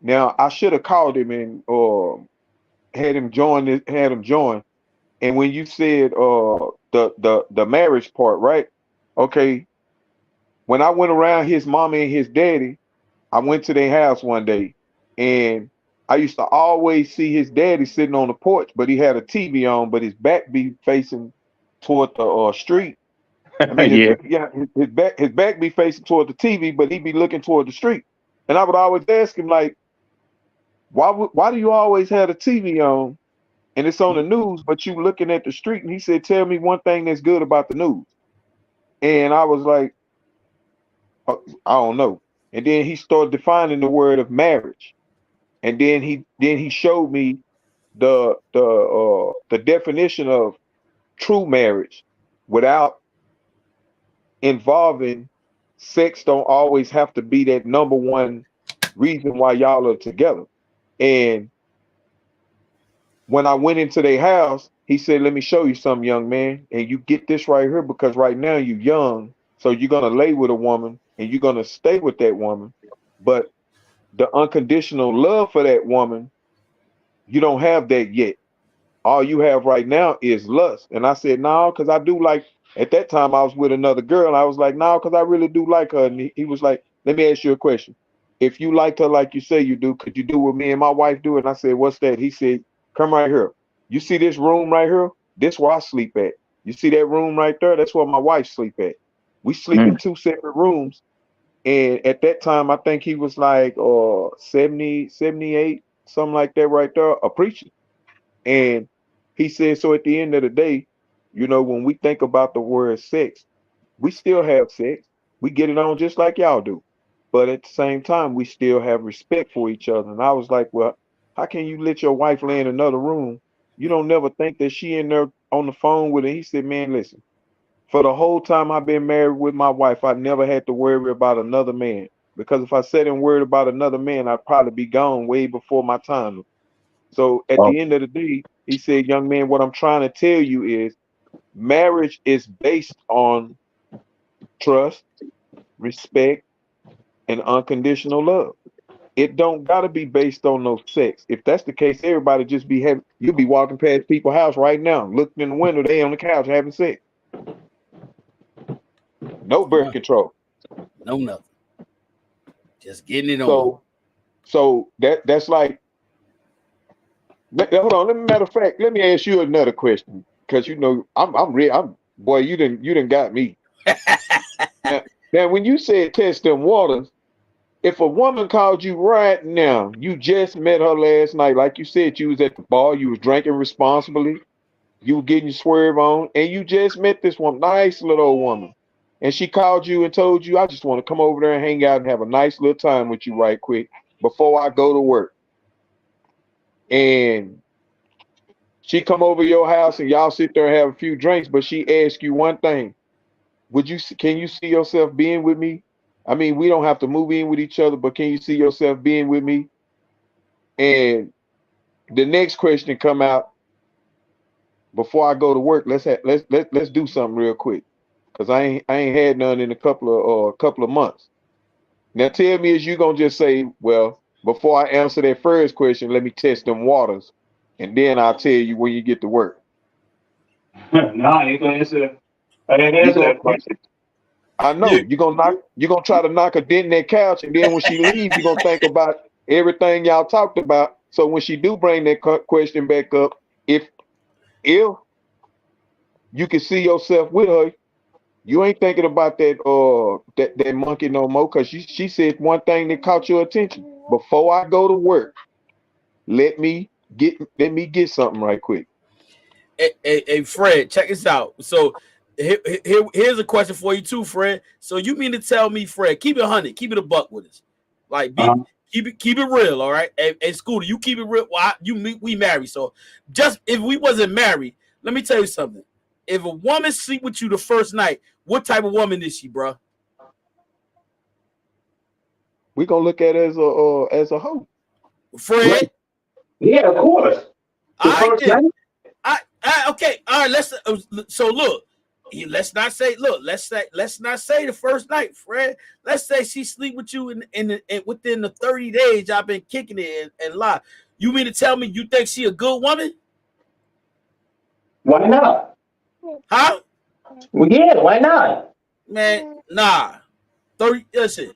Now I should have called him and had him join this, had him join. And when you said the marriage part, right? Okay. When I went around his mama and his daddy, I went to their house one day, and I used to always see his daddy sitting on the porch, but he had a TV on, but his back be facing toward the street. I mean, Yeah. his back be facing toward the TV, but he be looking toward the street. And I would always ask him like, why do you always have the TV on and it's on the news, but you looking at the street? And he said, tell me one thing that's good about the news. And I was like, I don't know. And then he started defining the word of marriage. And then he showed me the definition of true marriage without involving sex. Don't always have to be that number one reason why y'all are together. And when I went into their house, he said, let me show you something, young man. And you get this right here because right now you're young. So you're going to lay with a woman and you're going to stay with that woman. But the unconditional love for that woman, you don't have that yet. All you have right now is lust. And I said, no, because I do like, at that time I was with another girl. And I was like, no, because I really do like her. And he was like, let me ask you a question. If you liked her like you say you do, could you do what me and my wife do? And I said, what's that? He said, come right here. You see this room right here? This where I sleep at. You see that room right there? That's where my wife sleep at. We sleep in two separate rooms. And at that time, I think he was like 70, 78, something like that right there, a preacher. And he said, so at the end of the day, you know, when we think about the word sex, we still have sex. We get it on just like y'all do. But at the same time, we still have respect for each other. And I was like, well, how can you let your wife lay in another room? You don't never think that she in there on the phone with her. He said, man, listen, for the whole time I've been married with my wife, I never had to worry about another man. Because if I sat and worried about another man, I'd probably be gone way before my time. So at the end of the day, he said, young man, what I'm trying to tell you is marriage is based on trust, respect, and unconditional love. It don't gotta be based on no sex. If that's the case, everybody just be having, you'll be walking past people's house right now, looking in the window, they on the couch having sex. No birth control. No nothing. Just getting it on. So that's like, hold on. Matter of fact, let me ask you another question, because you know I'm boy, you didn't got me. now, when you said test them waters, if a woman called you right now, you just met her last night, like you said, you was at the bar, you was drinking responsibly, you were getting your swerve on, and you just met this one, nice little old woman, and she called you and told you, I just want to come over there and hang out and have a nice little time with you right quick before I go to work. And she come over your house and y'all sit there and have a few drinks, but she asked you one thing. Can you see yourself being with me? I mean, we don't have to move in with each other, but can you see yourself being with me? And the next question come out, before I go to work, let's do something real quick. Cause I ain't had none in a couple of months. Now tell me, is you gonna just say, well, before I answer that first question, let me test them waters, and then I'll tell you when you get to work. No, I ain't gonna answer. I didn't answer that question. I know you're gonna try to knock a dent in that couch, and then when she leaves, you're gonna think about everything y'all talked about. So when she do bring that question back up, if you can see yourself with her, you ain't thinking about that monkey no more, because she said one thing that caught your attention. Before I go to work, let me get something right quick. Hey, Fred, check this out. So here's a question for you too, Fred. So you mean to tell me, Fred, keep it 100, keep it a buck with us, like keep it real, all right? Hey, Scooter, you keep it real. Well, we married, so just if we wasn't married, let me tell you something. if a woman sleep with you the first night, what type of woman is she, bro? We gonna look at it as a hoe. Fred? Yeah, of course. The All right, first then. night. Okay. All right. So look. Let's not say the first night, Fred. Let's say she sleep with you in within the 30 days y'all been kicking it and lie. You mean to tell me you think she a good woman? Why not? Huh? Well, yeah, why not? Man, nah. 30. Listen,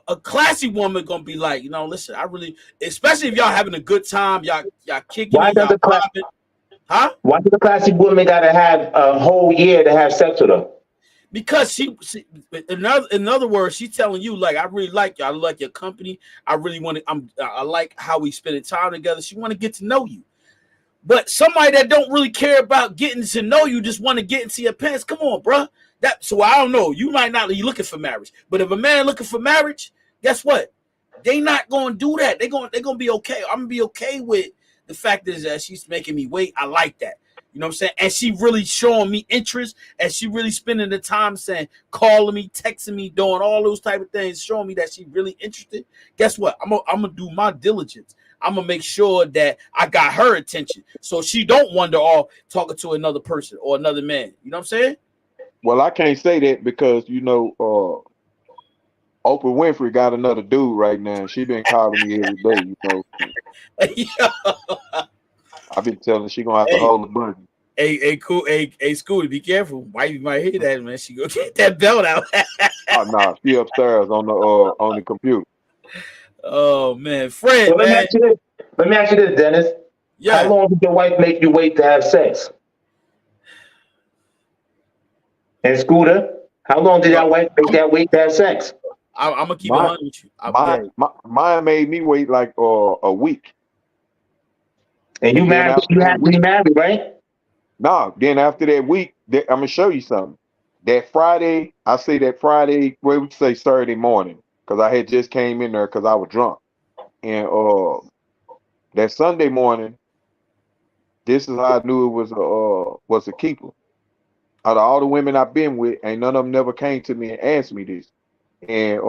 a classy woman gonna be like, listen, I really, especially if y'all having a good time, y'all kicking Why it, does y'all a cla- popping, huh? Why does a classy woman gotta have a whole year to have sex with her? Because she in other words, she's telling you like, I really like you, I like your company, I really want to, I like how we spending time together. She want to get to know you. But somebody that don't really care about getting to know you, just want to get into your pants. Come on, bro. So I don't know. You might not be looking for marriage, but if a man looking for marriage, guess what? They not gonna do that. They're gonna be okay. I'm gonna be okay with the fact that she's making me wait. I like that. You know what I'm saying? And she really showing me interest, and she really spending the time saying, calling me, texting me, doing all those type of things, showing me that she really interested. Guess what? I'm gonna do my diligence. I'm gonna make sure that I got her attention, so she don't wander off talking to another person or another man. You know what I'm saying? Well, I can't say that because Oprah Winfrey got another dude right now. She been calling me every day. I've been telling her she gonna have to Hey, hold the button. cool, Scooty, be careful. Wifey might hear that, man. She go get that belt out. Oh no, she upstairs on the computer. Oh man, Fred, Well, let me man, ask you this. Let me ask you this, Dennis. How yeah. long did your wife make you wait to have sex? And Scooter, how long did your wife make that wait to have sex? I'm gonna keep it My 100 with you. my, mine made me wait like a week. And you And then married, after you that had to be week, married, right? no, then after that week, I'm gonna show you something. That Friday, I say that Friday, well, we say Saturday morning, because I had just came in there because I was drunk. And that Sunday morning, this is how I knew it was a keeper. Out of all the women I've been with, ain't none of them never came to me and asked me this. And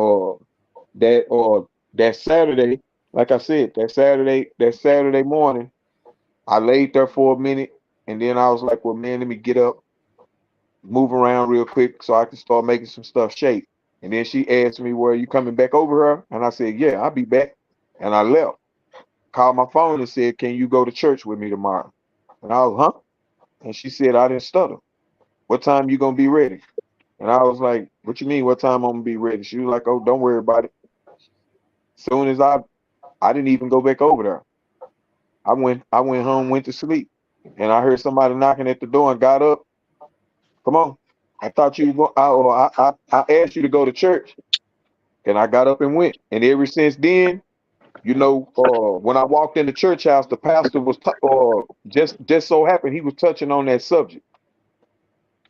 that Saturday, like I said, that Saturday morning, I laid there for a minute, and then I was like, well, man, let me get up, move around real quick so I can start making some stuff shake. And then she asked me, well, you coming back over her? And I said, yeah, I'll be back. And I left. Called my phone and said, can you go to church with me tomorrow? And I was, huh? And she said, I didn't stutter. What time you gonna be ready? And I was like, what you mean, what time I'm gonna be ready? She was like, oh, don't worry about it. Soon as I didn't even go back over there. I went home, went to sleep. And I heard somebody knocking at the door and got up. Come on. I thought you were I asked you to go to church. And I got up and went. And ever since then, when I walked in the church house, the pastor was just so happened he was touching on that subject.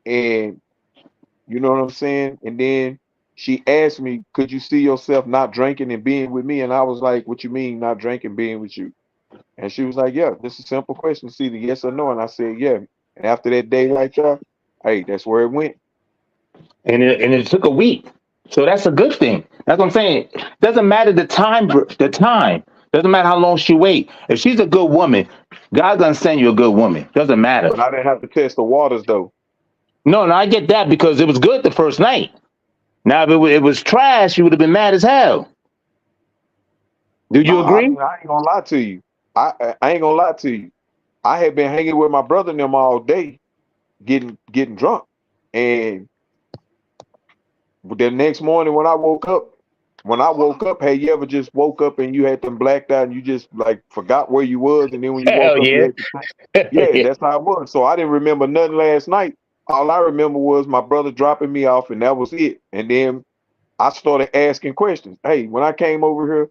And you know what I'm saying? And then she asked me, could you see yourself not drinking and being with me? And I was like, what you mean not drinking, being with you? And she was like, yeah, this is a simple question. It's either yes or no. And I said, yeah. And after that day right there, hey, that's where it went. And it took a week. So that's a good thing. That's what I'm saying. Doesn't matter the time, the time. Doesn't matter how long she wait. If she's a good woman, God's gonna send you a good woman. Doesn't matter. But I didn't have to test the waters though. No, I get that because it was good the first night. Now, if it was trash, you would have been mad as hell. Do No, you I agree? mean, I ain't gonna lie to you. I ain't gonna lie to you. I had been hanging with my brother and them all day, getting drunk. And the next morning when I woke up, hey, you ever just woke up and you had them blacked out and you just like forgot where you was, and then when you woke Hell up, you yeah. had to yeah, that's how it was. So I didn't remember nothing last night. All I remember was my brother dropping me off, and that was it. And then I started asking questions. Hey, when I came over here,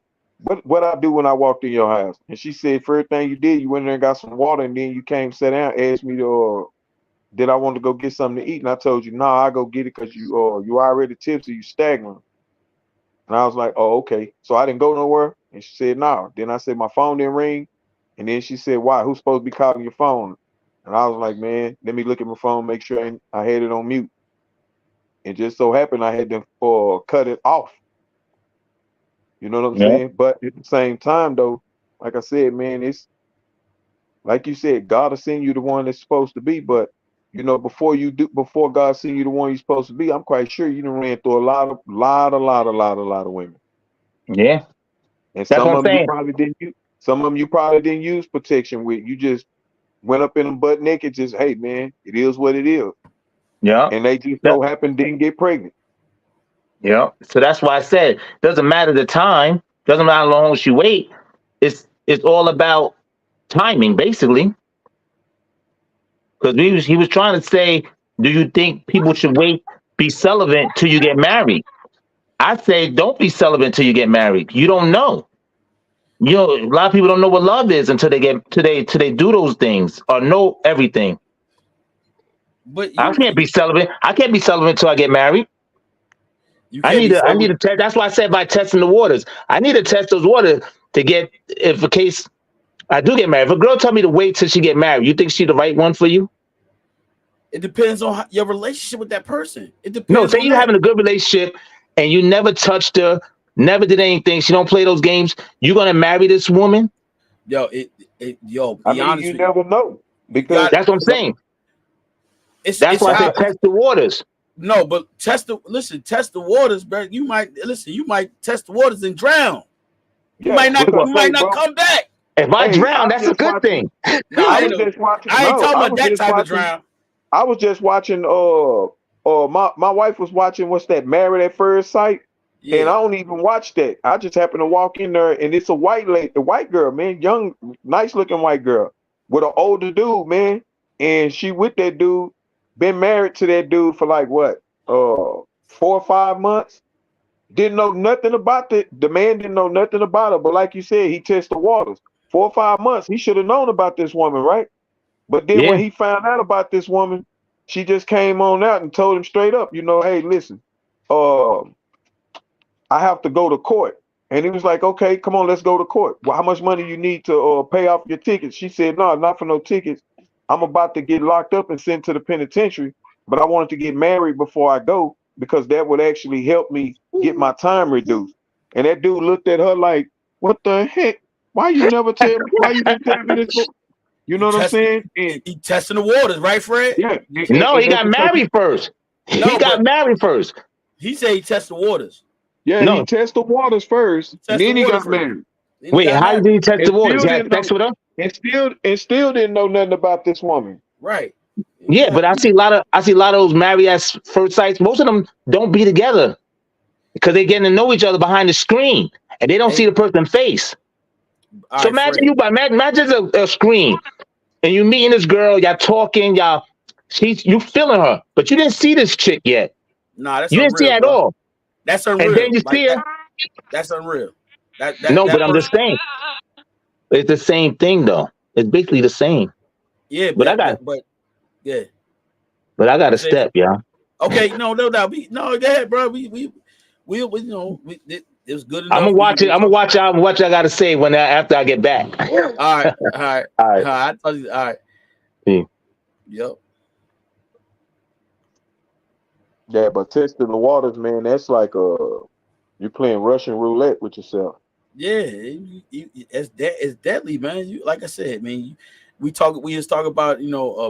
what I do when I walked in your house? And she said, first thing you did, you went in there and got some water, and then you came, sat down, asked me did I want to go get something to eat? And I told you, no, I go get it because you already tipsy, you staggering. And I was like, oh, okay. So I didn't go nowhere. And she said, no. Then I said, my phone didn't ring. And then she said, why? Who's supposed to be calling your phone? And I was like, man, let me look at my phone, make sure I had it on mute. And just so happened I had to cut it off. You know what I'm Yeah. saying? But at the same time, though, like I said, man, it's like you said, God will send you the one that's supposed to be. But you know, before God send you the one you're supposed to be, I'm quite sure you done ran through a lot of women. Yeah. And That's some what I'm of them you saying. probably didn't use. Some of them you probably didn't use protection with. You just went up in them butt naked. Just hey, man, it is what it is. Yeah. And they just That, so happened didn't get pregnant. yeah. So that's why I said doesn't matter the time, doesn't matter how long she wait. It's all about timing, basically. Because he was trying to say, do you think people should wait, be celibate till you get married? I say don't be celibate till you get married. You don't know. You know, a lot of people don't know what love is until they do those things or know everything. But I can't be celibate. I can't be celibate until I get married. you can't be I need celibate. to test. That's why I said by testing the waters. I need to test those waters to get if in case I do get married. If a girl tell me to wait till she get married, you think she the right one for you? It depends on your relationship with that person. It No, depends say on you that. having a good relationship and you never touched her, never did anything. She don't play those games. You gonna marry this woman? Yo, I be mean, honest you with you. never know You got because That's what I'm the, saying. That's it's why I how said test the waters. no, but test the waters, bro. You might test the waters and drown. yeah, You because might hey, not bro, come back. If I hey, drown, that's a good thing. No, I I ain't was no, just watching. I ain't No, talking I about was that just type of watching. drown. I was just watching. My wife was watching. What's that? Married at First Sight. And Yeah. I don't even watch that. I just happen to walk in there, and it's a white girl, man, young, nice looking white girl with an older dude, man. And she with that dude, been married to that dude for like what, 4 or 5 months. Didn't know nothing about it. The man didn't know nothing about her. But like you said, he tested the waters. 4 or 5 months, he should have known about this woman, right? But then Yeah, when he found out about this woman, she just came on out and told him straight up, you know, hey, listen, uh, I have to go to court. And he was like, okay, come on, let's go to court. Well, how much money you need to pay off your tickets? She said, no, not for no tickets. I'm about to get locked up and sent to the penitentiary, but I wanted to get married before I go because that would actually help me get my time reduced. And that dude looked at her like, what the heck? Why you didn't tell me this? You He know what I'm tested saying? And he testing the waters, right, Fred? yeah, no, he and that's got because married first. He No, got but married first. he said he tested the waters. he No, tested the waters first, He and tested then the he waters got first. married. Then he wait, got how married. did he test And the waters? still He had didn't sex know with her? and still didn't know nothing about this woman. Right. You Yeah, got but I see a lot of those married at first sights. Most of them don't be together because they're getting to know each other behind the screen and they don't see hey, the person's face. all So right, Fred. imagine a screen and you meeting this girl, y'all talking, you feeling her, but you didn't see this chick yet. Nah, that's You didn't see unreal, her at bro. all, That's and then unreal. you Like see her. that's unreal. No, but That I'm just person. saying it's the same thing though. It's basically the same. Yeah, But I got but yeah. but I got You a say step, y'all. okay? No doubt. No, go ahead, bro. We you know it was good I'm enough. gonna We watch can it. do I'm gonna something. watch out what y'all got to say when after I get back. All right, all right, All all right. right. I told you. All right. See. Yep. Yeah, but testing the waters, man, that's like you're playing Russian roulette with yourself. Yeah, it's deadly, man. You like I said, man. We just talk about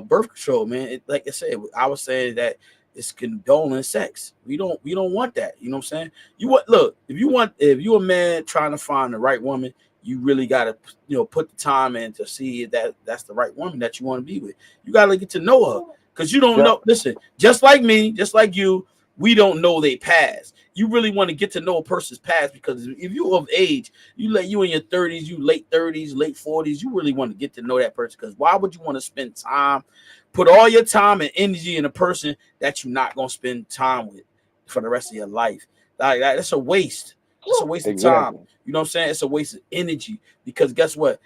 birth control, man. Like I said, I was saying that it's condoning sex. We don't want that. You know what I'm saying? You want look if you a man trying to find the right woman, you really gotta put the time in to see if that's the right woman that you want to be with. You gotta get to know her because you don't Yeah, know. Listen, just like me, just like you, we don't know they past. You really want to get to know a person's past because if you of age, you in your 30s, you late 30s, late 40s, you really want to get to know that person because why would you want to spend time, put all your time and energy in a person that you're not gonna spend time with for the rest of your life? Like that's a waste. It's a waste of time. exactly. You know what I'm saying? It's a waste of energy because guess what?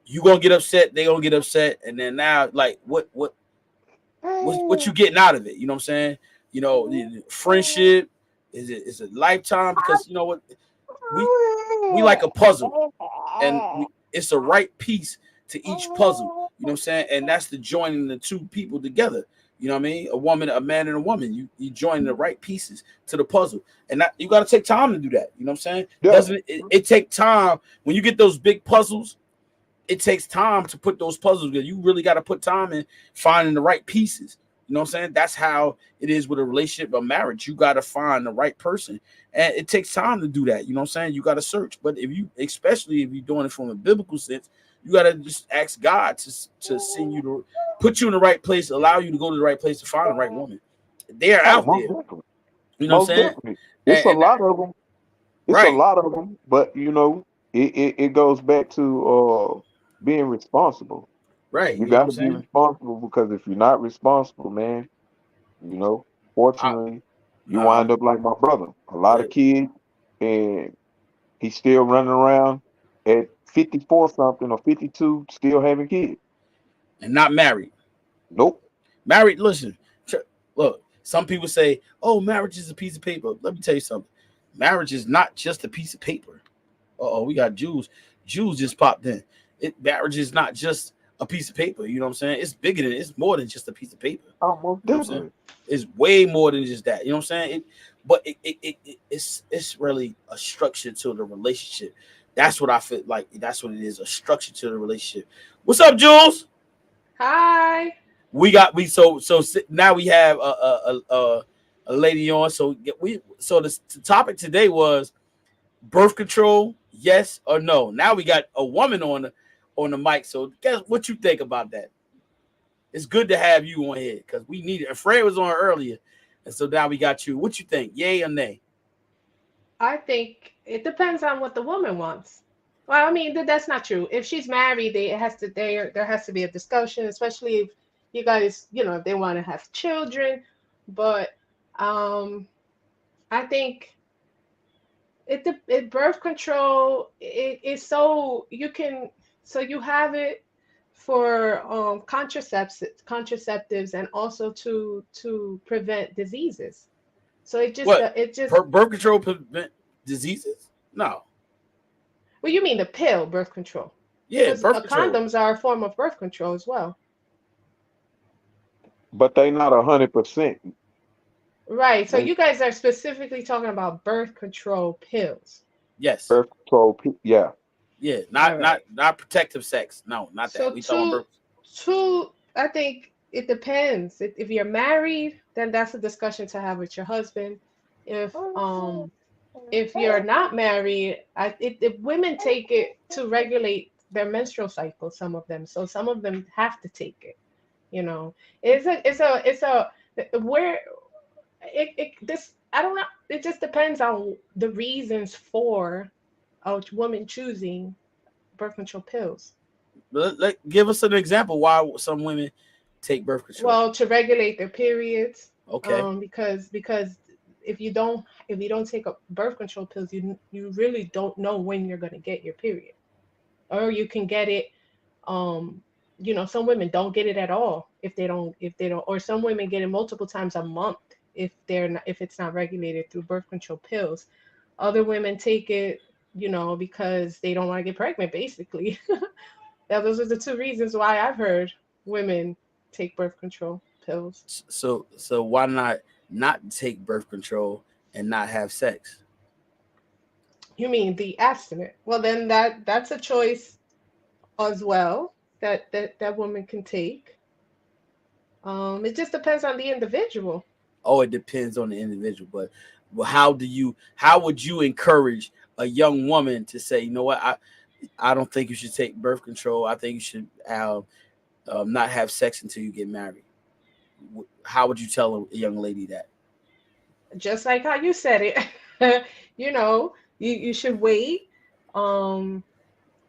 You gonna get upset, they gonna get upset, and then now like what you getting out of it? You know what I'm saying? The friendship is a lifetime because you know what we like a puzzle and it's a right piece to each puzzle. You know what I'm saying? And that's the joining the two people together. You know what I mean? A woman, a man, and a woman. You join the right pieces to the puzzle, and that, you got to take time to do that. You know what I'm saying? Yeah. Doesn't it take time when you get those big puzzles? It takes time to put those puzzles together. You really got to put time in finding the right pieces. You know what I'm saying? That's how it is with a relationship or marriage. You got to find the right person, and it takes time to do that. You know what I'm saying? You got to search. But especially if you're doing it from a biblical sense, you got to just ask God to send you to put you in the right place, allow you to go to the right place to find the right woman. They're out most there. definitely. You know Most what I'm saying? definitely. It's a lot of them. It's a Right. lot of them, but it goes back to being responsible. Right. You You know what got I'm to be saying? responsible, because if you're not responsible, man, I, fortunately, you nah, wind up like my brother. A lot of right. kids, and he's still running around at 54 something or 52, still having kids. And not married. Nope. Married, listen, look, some people say, oh, marriage is a piece of paper. Let me tell you something. Marriage is not just a piece of paper. Oh, we got Jews. Jews just popped in. Marriage is not just a piece of paper. You know what I'm saying? It's bigger than it's more than just a piece of paper. Most You know what I'm saying? definitely. It's way more than just that. You know what I'm saying? It's really a structure to the relationship. That's what I feel like. That's what it is. A structure to the relationship. What's up, Jules? Hi. Now we have a lady on. So the topic today was birth control, yes or no. Now we got a woman on the mic. So guess what you think about that? It's good to have you on here because we need it. And Fred was on earlier, and so now we got you. What you think? Yay or nay? I think it depends on what the woman wants. Well, I mean, that's not true. If she's married, there has to be a discussion, especially if you guys, if they want to have children. But um, I think birth control it is so you have it for contraceptives and also to prevent diseases. So What? it just Birth control prevent diseases? No. well, you mean the pill birth control? Yeah, Because birth control. condoms are a form of birth control as well. But they not 100%. Right. So They you guys are specifically talking about birth control pills. Yes. birth control. Yeah. Yeah. All right. Not protective sex. No, not that. So We talking birth. I think it depends. If you're married, then that's a discussion to have with your husband. If um if you're not married, if women take it to regulate their menstrual cycle, some of them. So some of them have to take it. You know, it's a where it this I don't know. It just depends on the reasons for a woman choosing birth control pills. Give us an example why some women take birth control. Well, to regulate their periods, Okay. because if you don't take up birth control pills, you really don't know when you're gonna get your period, or you can get it. Um, some women don't get it at all if they don't, or some women get it multiple times a month if it's not regulated through birth control pills. Other women take it, because they don't want to get pregnant, basically. Yeah, those are the two reasons why I've heard women take birth control pills. So why not take birth control and not have sex? You mean the abstinent? Well, then that's a choice as well that woman can take. It just depends on the individual. Oh, it depends on the individual, but how would you encourage a young woman to say, you know what, I don't think you should take birth control. I think you should not have sex until you get married. How would you tell a young lady that? Just like how you said it. You should wait. Um,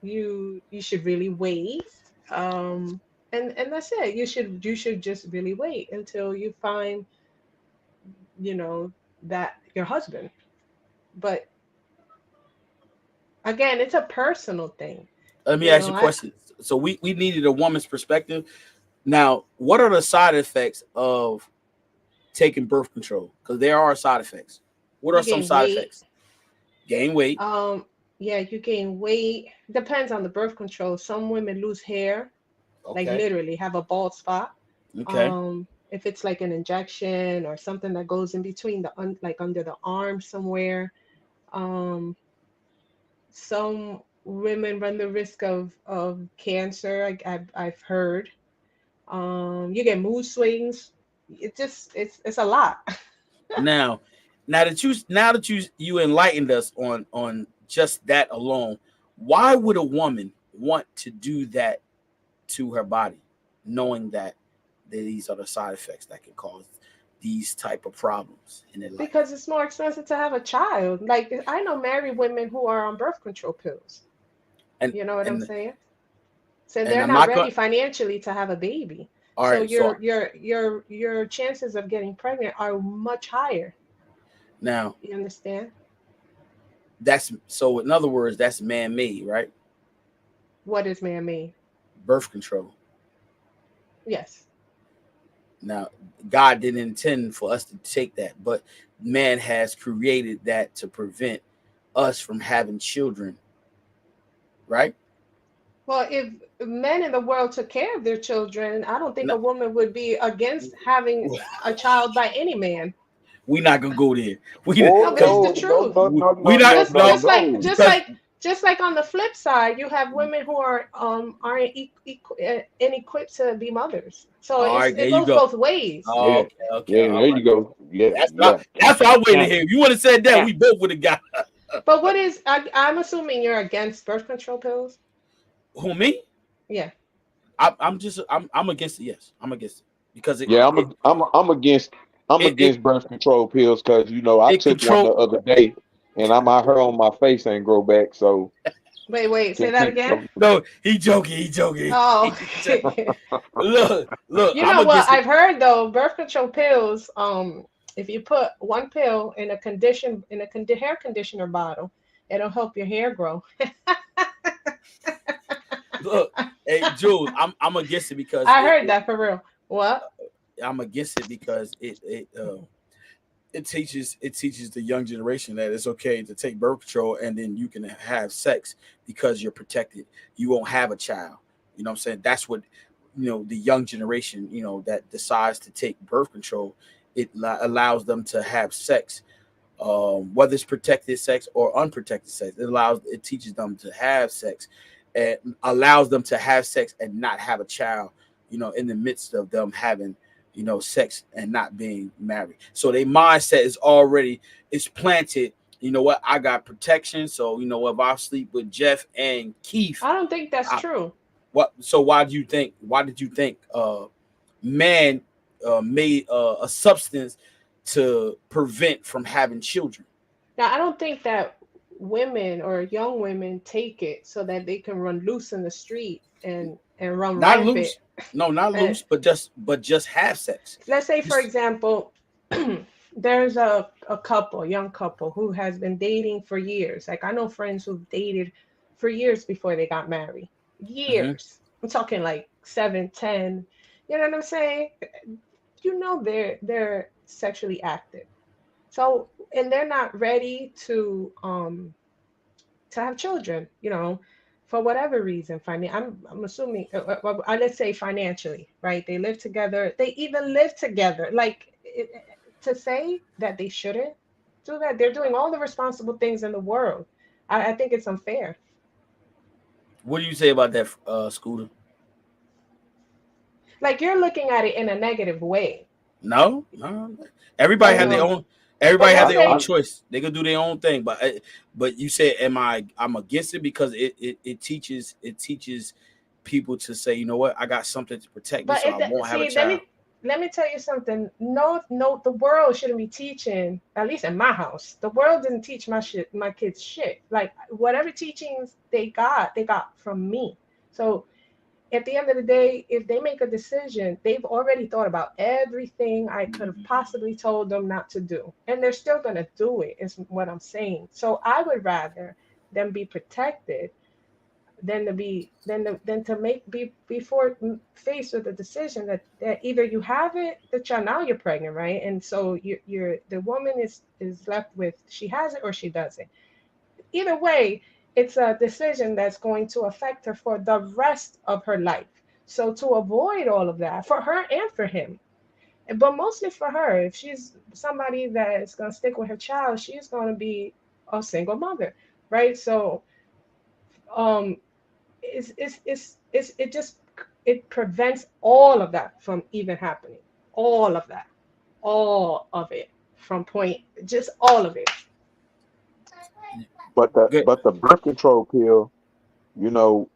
you should really wait. Um, and that's it. You should just really wait until you find, that your husband. But again, it's a personal thing. Let me You ask know, you a I question. So we needed a woman's perspective. Now, what are the side effects of taking birth control? Because there are side effects. What are you some gain side weight. effects? Gain weight. Yeah, you gain weight. Depends on the birth control. Some women lose hair. like Okay. literally have a bald spot. Okay. If it's like an injection or something that goes in between like under the arm somewhere. Um, some women run the risk of cancer. I've heard. You get mood swings. It's a lot. Now, now that you enlightened us on just that alone, why would a woman want to do that to her body, knowing that these are the side effects that can cause these type of problems in their life? Because it's more expensive to have a child. Like I know married women who are on birth control pills. And You know what I'm and saying? So and they're I'm not not ready going. financially to have a baby. All So right. So your chances of getting pregnant are much higher. now You understand? that's so. In other words, that's man made, right? What is man-made? Birth control. Yes. Now, God didn't intend for us to take that, but man has created that to prevent us from having children, right? Well, if men in the world took care of their children, I don't think No, a woman would be against having a child by any man. we not gonna go there. We Oh No, but because it's the no, no, truth. no, no, we no, not no, Just no, no just like no. just because like just like on the flip side, you have women who aren't inequipped to be mothers. So all right, there it you goes go. both ways. Oh, Yeah, okay, okay, yeah, all there right. you go. Yeah, yeah. That's what I'm waiting to Now, hear. If you would have said that, now, we both would have got But I'm assuming you're against birth control pills? who me. Yeah. I'm against it. Yes, I'm against it because yeah, I'm it it, against birth control pills because you know I it took one the control. other day and I'm out here on my face ain't grow back, so Wait, say can't that take again? some. No, he joking. He joking. Oh. Look. You I'm know what? against it. I've heard though, birth control pills, if you put one pill in a hair conditioner bottle, it'll help your hair grow. Look, hey Jules, I'm against it because I heard that for real. What? I'm against it because it teaches the young generation that it's okay to take birth control and then you can have sex because you're protected. You won't have a child. You know what I'm saying? That's what the young generation, that decides to take birth control. Allows them to have sex, whether it's protected sex or unprotected sex. It teaches them to have sex and allows them to have sex and not have a child, in the midst of them having, sex and not being married. So their mindset is already it's planted. You know what? I got protection. So if I sleep with Jeff and Keith, I don't think that's I, true. what? So Why did you think man made a substance to prevent from having children? Now, I don't think that women or young women take it so that they can run loose in the street and run Not rampant. loose. No, not And loose, but just have sex. let's say, for Just example, there's a couple, young couple, who has been dating for years. Like I know friends who've dated for years before they got married. mhm. Years. I'm talking like 7, 10. You know what I'm saying? They're sexually active. So and they're not ready to have children, for whatever reason. I'm assuming, let's say financially, right? They live together. They even live together. Like to say that they shouldn't do that, they're doing all the responsible things in the world. I think it's unfair. What do you say about that, Scooter? Like you're looking at it in a negative way. No, no. Everybody Oh have their No, no. own. But Everybody have let's I, their own I say, choice. They can do their own thing. But you said, I'm against it because it teaches people to say, you know what, I got something to protect me, but so I won't have a see, child. let me tell you something. No, no, the world shouldn't be teaching. At least in my house, the world didn't teach my kids shit. Like whatever teachings they got from me. So at the end of the day, if they make a decision, they've already thought about everything I could have possibly told them not to do. And they're still going to do it, is what I'm saying. So I would rather them be protected than to be than to make be before faced with a decision that either you have it, that now you're pregnant, right? And so you're the woman is left with, she has it or she doesn't. Either way, it's a decision that's going to affect her for the rest of her life. So to avoid all of that for her and for him, but mostly for her, if she's somebody that is going to stick with her child, she's going to be a single mother, right? So um it just it prevents all of that from even happening, all of that, all of it, from point, just all of it. Good. But the birth control pill,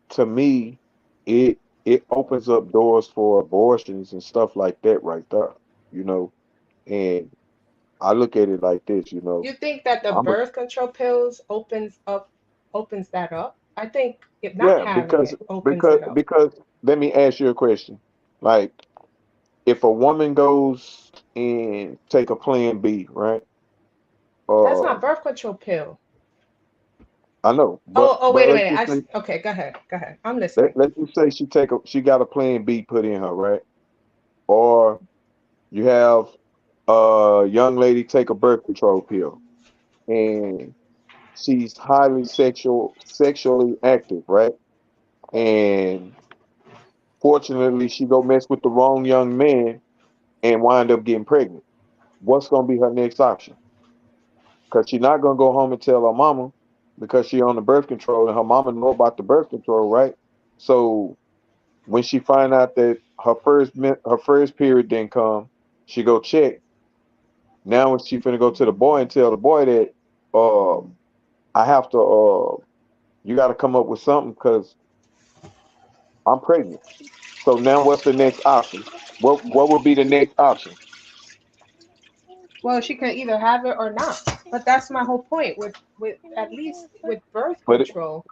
to me, it opens up doors for abortions and stuff like that right there, you know. And I look at it like this, You think that the I'm a birth control pills opens that up? I think if not yeah, having because it opens because it up. because let me ask you a question. Like, if a woman goes and take a plan B, right? That's Uh, not birth control pill. I know, Oh, but wait a let's minute. just say Okay, go ahead. I'm listening. let's just say she got a plan B put in her, right? Or you have a young lady take a birth control pill and she's highly sexually active, right? And fortunately she go mess with the wrong young man and wind up getting pregnant. What's gonna be her next option? Because she's not gonna go home and tell her mama because she on the birth control and her mama know about the birth control, right? So when she find out that her first period didn't come, she go check. Now when she finna go to the boy and tell the boy that I have to you got to come up with something because I'm pregnant. So now what's the next option? What would be the next option? Well, she can either have it or not. But that's my whole point with at least with birth But control,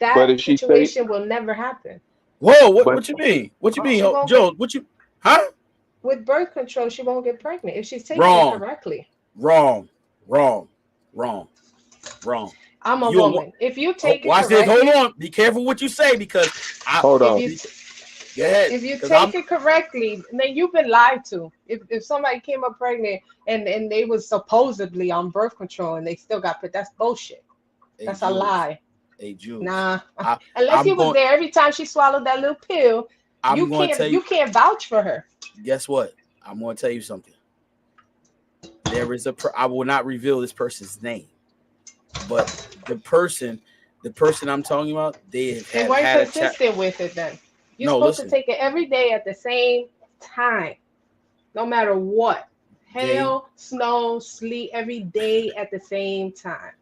but that if she say situation will never happen. Whoa, but what you mean? What you mean, She won't get Joe? What you huh? with birth control, she won't get pregnant if she's taking it Wrong, correctly. wrong, wrong, wrong, wrong. I'm a You a wo- woman. If you take it watch this. Hold correctly, on. Be careful what you say because I hold if on. you be, go ahead if you because I'm take it correctly, then you've been lied to. If somebody came up pregnant and they was supposedly on birth control and they still got put, that's bullshit. a That's a Jules, lie. a Jules. Nah. I Unless I'm you was going. there every time she swallowed that little pill, I'm going to tell you you. can't vouch for her. Guess what? I'm going to tell you something. There is I will not reveal this person's name, but the person, the person I'm talking about, they have They had weren't had a chat. consistent with it then. You're No, supposed to listen. take it every day at the same time, no matter what. They Hail, snow, sleet, every day at the same time.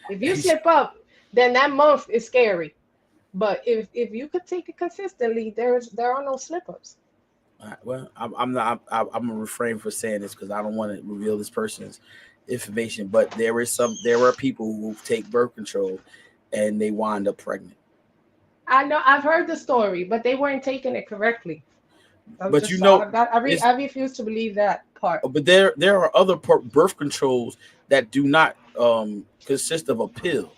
If you slip up, then that month is scary. But if you could take it consistently, there are no slip ups. well, I'm not. I'm gonna refrain for saying this because I don't want to reveal this person's information. But there are people who take birth control, and they wind up pregnant. I know I've heard the story, but they weren't taking it correctly. I'm But just so it's I refuse to believe that part. but there are other birth controls that do not consist of a pill.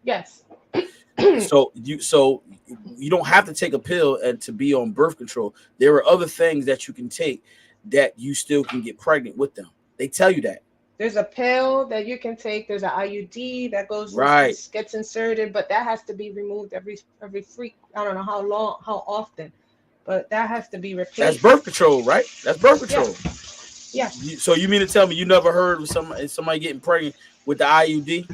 Yes. So you don't have to take a pill and to be on birth control. There are other things that you can take that you still can get pregnant with them. They tell you that. There's a pill that you can take. There's an IUD that goes Right. gets inserted, but that has to be removed every freak. I don't know how long, how often, but that has to be That's replaced. birth control, right? That's birth Yeah, control. yeah, So you mean to tell me you never heard of somebody getting pregnant with the IUD?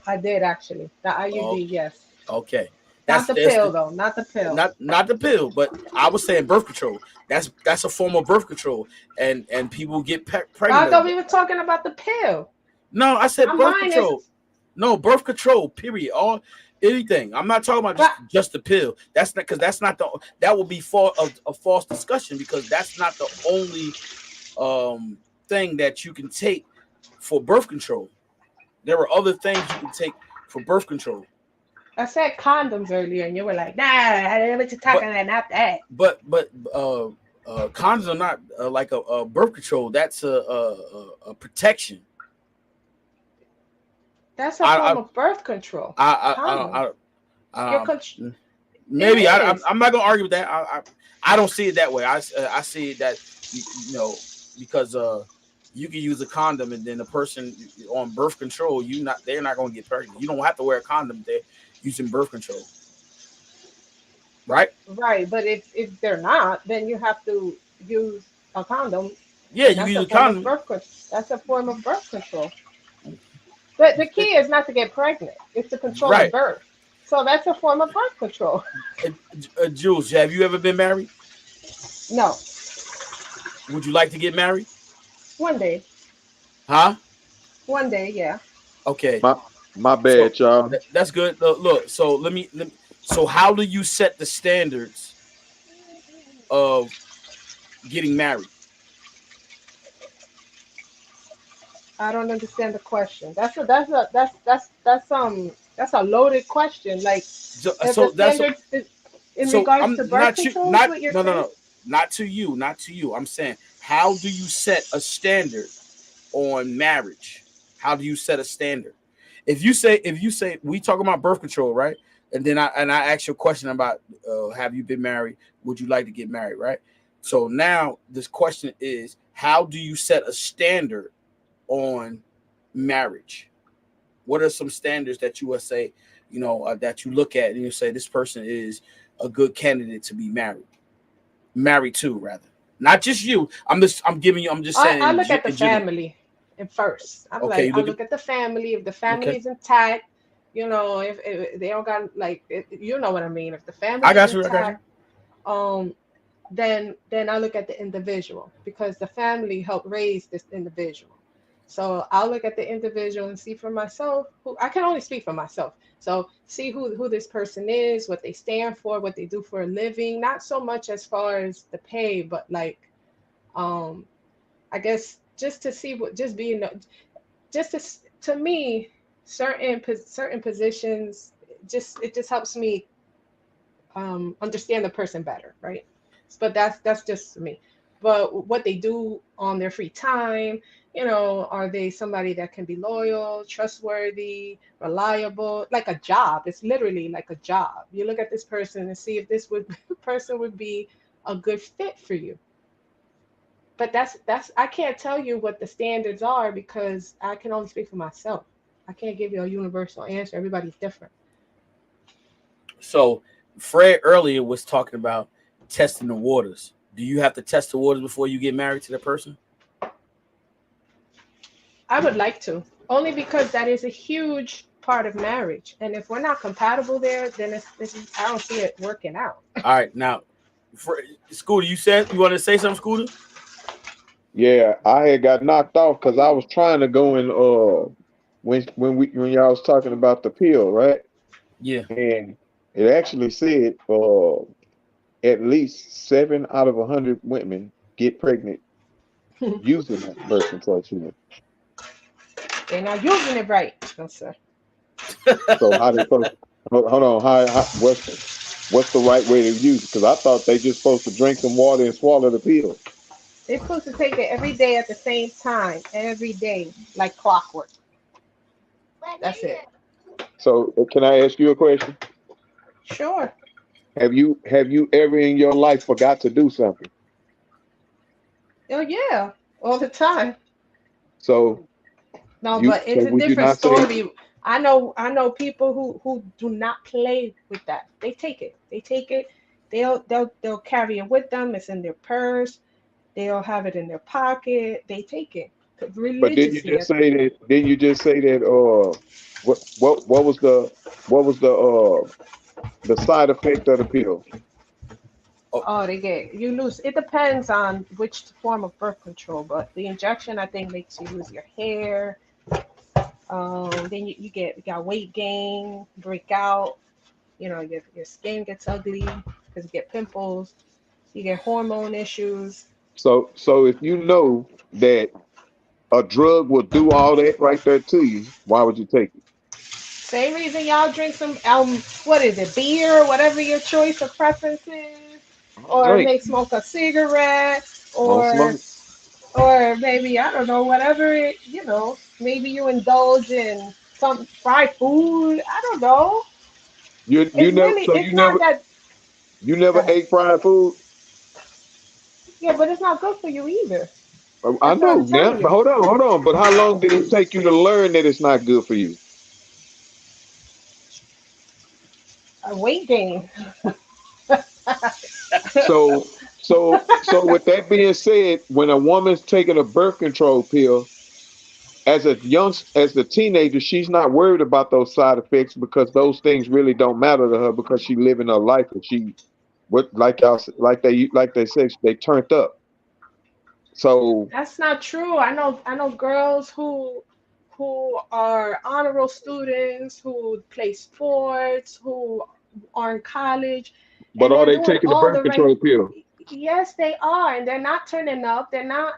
I did actually. The Oh, IUD, yes. okay. Not the That's pill the though. Not the pill. not the pill, but I was saying birth control. That's a form of birth control, and people get But I pregnant of thought that. we were talking about the pill. No, I said My birth mind is, control. No, birth control. Period. All anything. I'm not talking about but just the pill. That's not because that's not the that would be a false discussion because that's not the only thing that you can take for birth control. There are other things you can take for birth control. I said condoms earlier, and you were like, "Nah, I don't know what you're But talking about. Not that." but condoms are not like a birth control. That's a protection. That's a I form of birth control. Condom. I, Your um, coach. It maybe is. I'm not gonna argue with that. I don't see it that way. I see it that you know because you can use a condom and then the person on birth control they're not gonna get pregnant. You don't have to wear a condom if they're using birth control. right? Right, but if they're not, then you have to use a condom, Yeah, and you that's use a a form of condom. That's a form of birth control. But the It- key is not to get pregnant; it's to control the right. birth. So that's a form of birth control. Uh, Jules, have you ever been married? No, Would you like to get married? one day, Huh? one day, yeah. Okay. My my So bad, y'all. that's good. Look, so let me. So how do you set the standards of getting married? I don't understand the question. That's a loaded question. Like So, if the so that's standards is in so regards I'm to birth not you. control is Not what you're no no saying. no. Not to you. Not to you. I'm saying how do you set a standard on marriage? How do you set a standard? If you say we talk about birth control, right? And I ask you a question about have you been married? Would you like to get married, right? So now this question is how do you set a standard on marriage? What are some standards that you would say, that you look at and you say this person is a good candidate to be married to, rather, not just you. I'm just saying I look at the in general. family at first. I'm Okay, like, you I look at look at the family. If the family okay. is intact, if they don't got like, you know what I mean. If the I family is got you. I got you. intact, um, then I look at the individual because the family helped raise this individual. So I'll look at the individual and see for myself who I can only speak for myself. So see who this person is, what they stand for, what they do for a living. Not so much as far as the pay, but like um I guess just to see what just being just to me certain positions just it just helps me understand the person better, right? But that's just me. But what they do on their free time, are they somebody that can be loyal, trustworthy, reliable, like a job? It's literally like a job. You look at this person and see if this would person would be a good fit for you. But that's I can't tell you what the standards are because I can only speak for myself. I can't give you a universal answer. Everybody's different. So Fred earlier was talking about testing the waters. Do you have to test the waters before you get married to the person? I would like to, only because that is a huge part of marriage. And if we're not compatible there, then I don't see it working out. All right, now, Scooter, you said you wanted to say something, Scooter? Yeah, I had got knocked off because I was trying to go in when y'all was talking about the pill, right? Yeah. And it actually said at least 7 out of 100 women get pregnant using that birth control treatment. They're not using it right, no, sir. So how they supposed hold on, what's the right way to use it? Because I thought they just supposed to drink some water and swallow the pill. They're supposed to take it every day at the same time, every day, like clockwork. That's it. So can I ask you a question? Sure. Have you ever in your life forgot to do something? Oh yeah, all the time. So No, but it's a would you different not say story. I know people who do not play with that. They take it. They take it. They'll carry it with them. It's in their purse. They'll have it in their pocket. They take it but didn't you religiously. just say that what was the side effect of the pill? Oh, Oh, they get you lose. It depends on which form of birth control, but the injection I think makes you lose your hair. Then you got weight gain, break out. Your skin gets ugly because you get pimples. You get hormone issues. So if you know that a drug will do all that right there to you, why would you take it? Same reason y'all drink some what is it, beer, whatever your choice of preference is, I don't or drink. may smoke a cigarette, I don't or smoke. or maybe I don't know, whatever maybe you indulge in some fried food. I don't know. You It's never really so it's not that. you Go never ahead. ate fried food? Yeah, but it's not good for you either. I That's what know I'm now, telling but you. hold on. But how long did it take you to learn that it's not good for you? A weight gain. So with that being said, when a woman's taking a birth control pill as a teenager, she's not worried about those side effects because those things really don't matter to her because she living her life and she what like they say they turned up. So That's not true. I know girls who are honor roll students, who play sports, who are in college, but and are they're they doing taking the all birth the right. control pill? Yes, they are, and they're not turning up. They're not.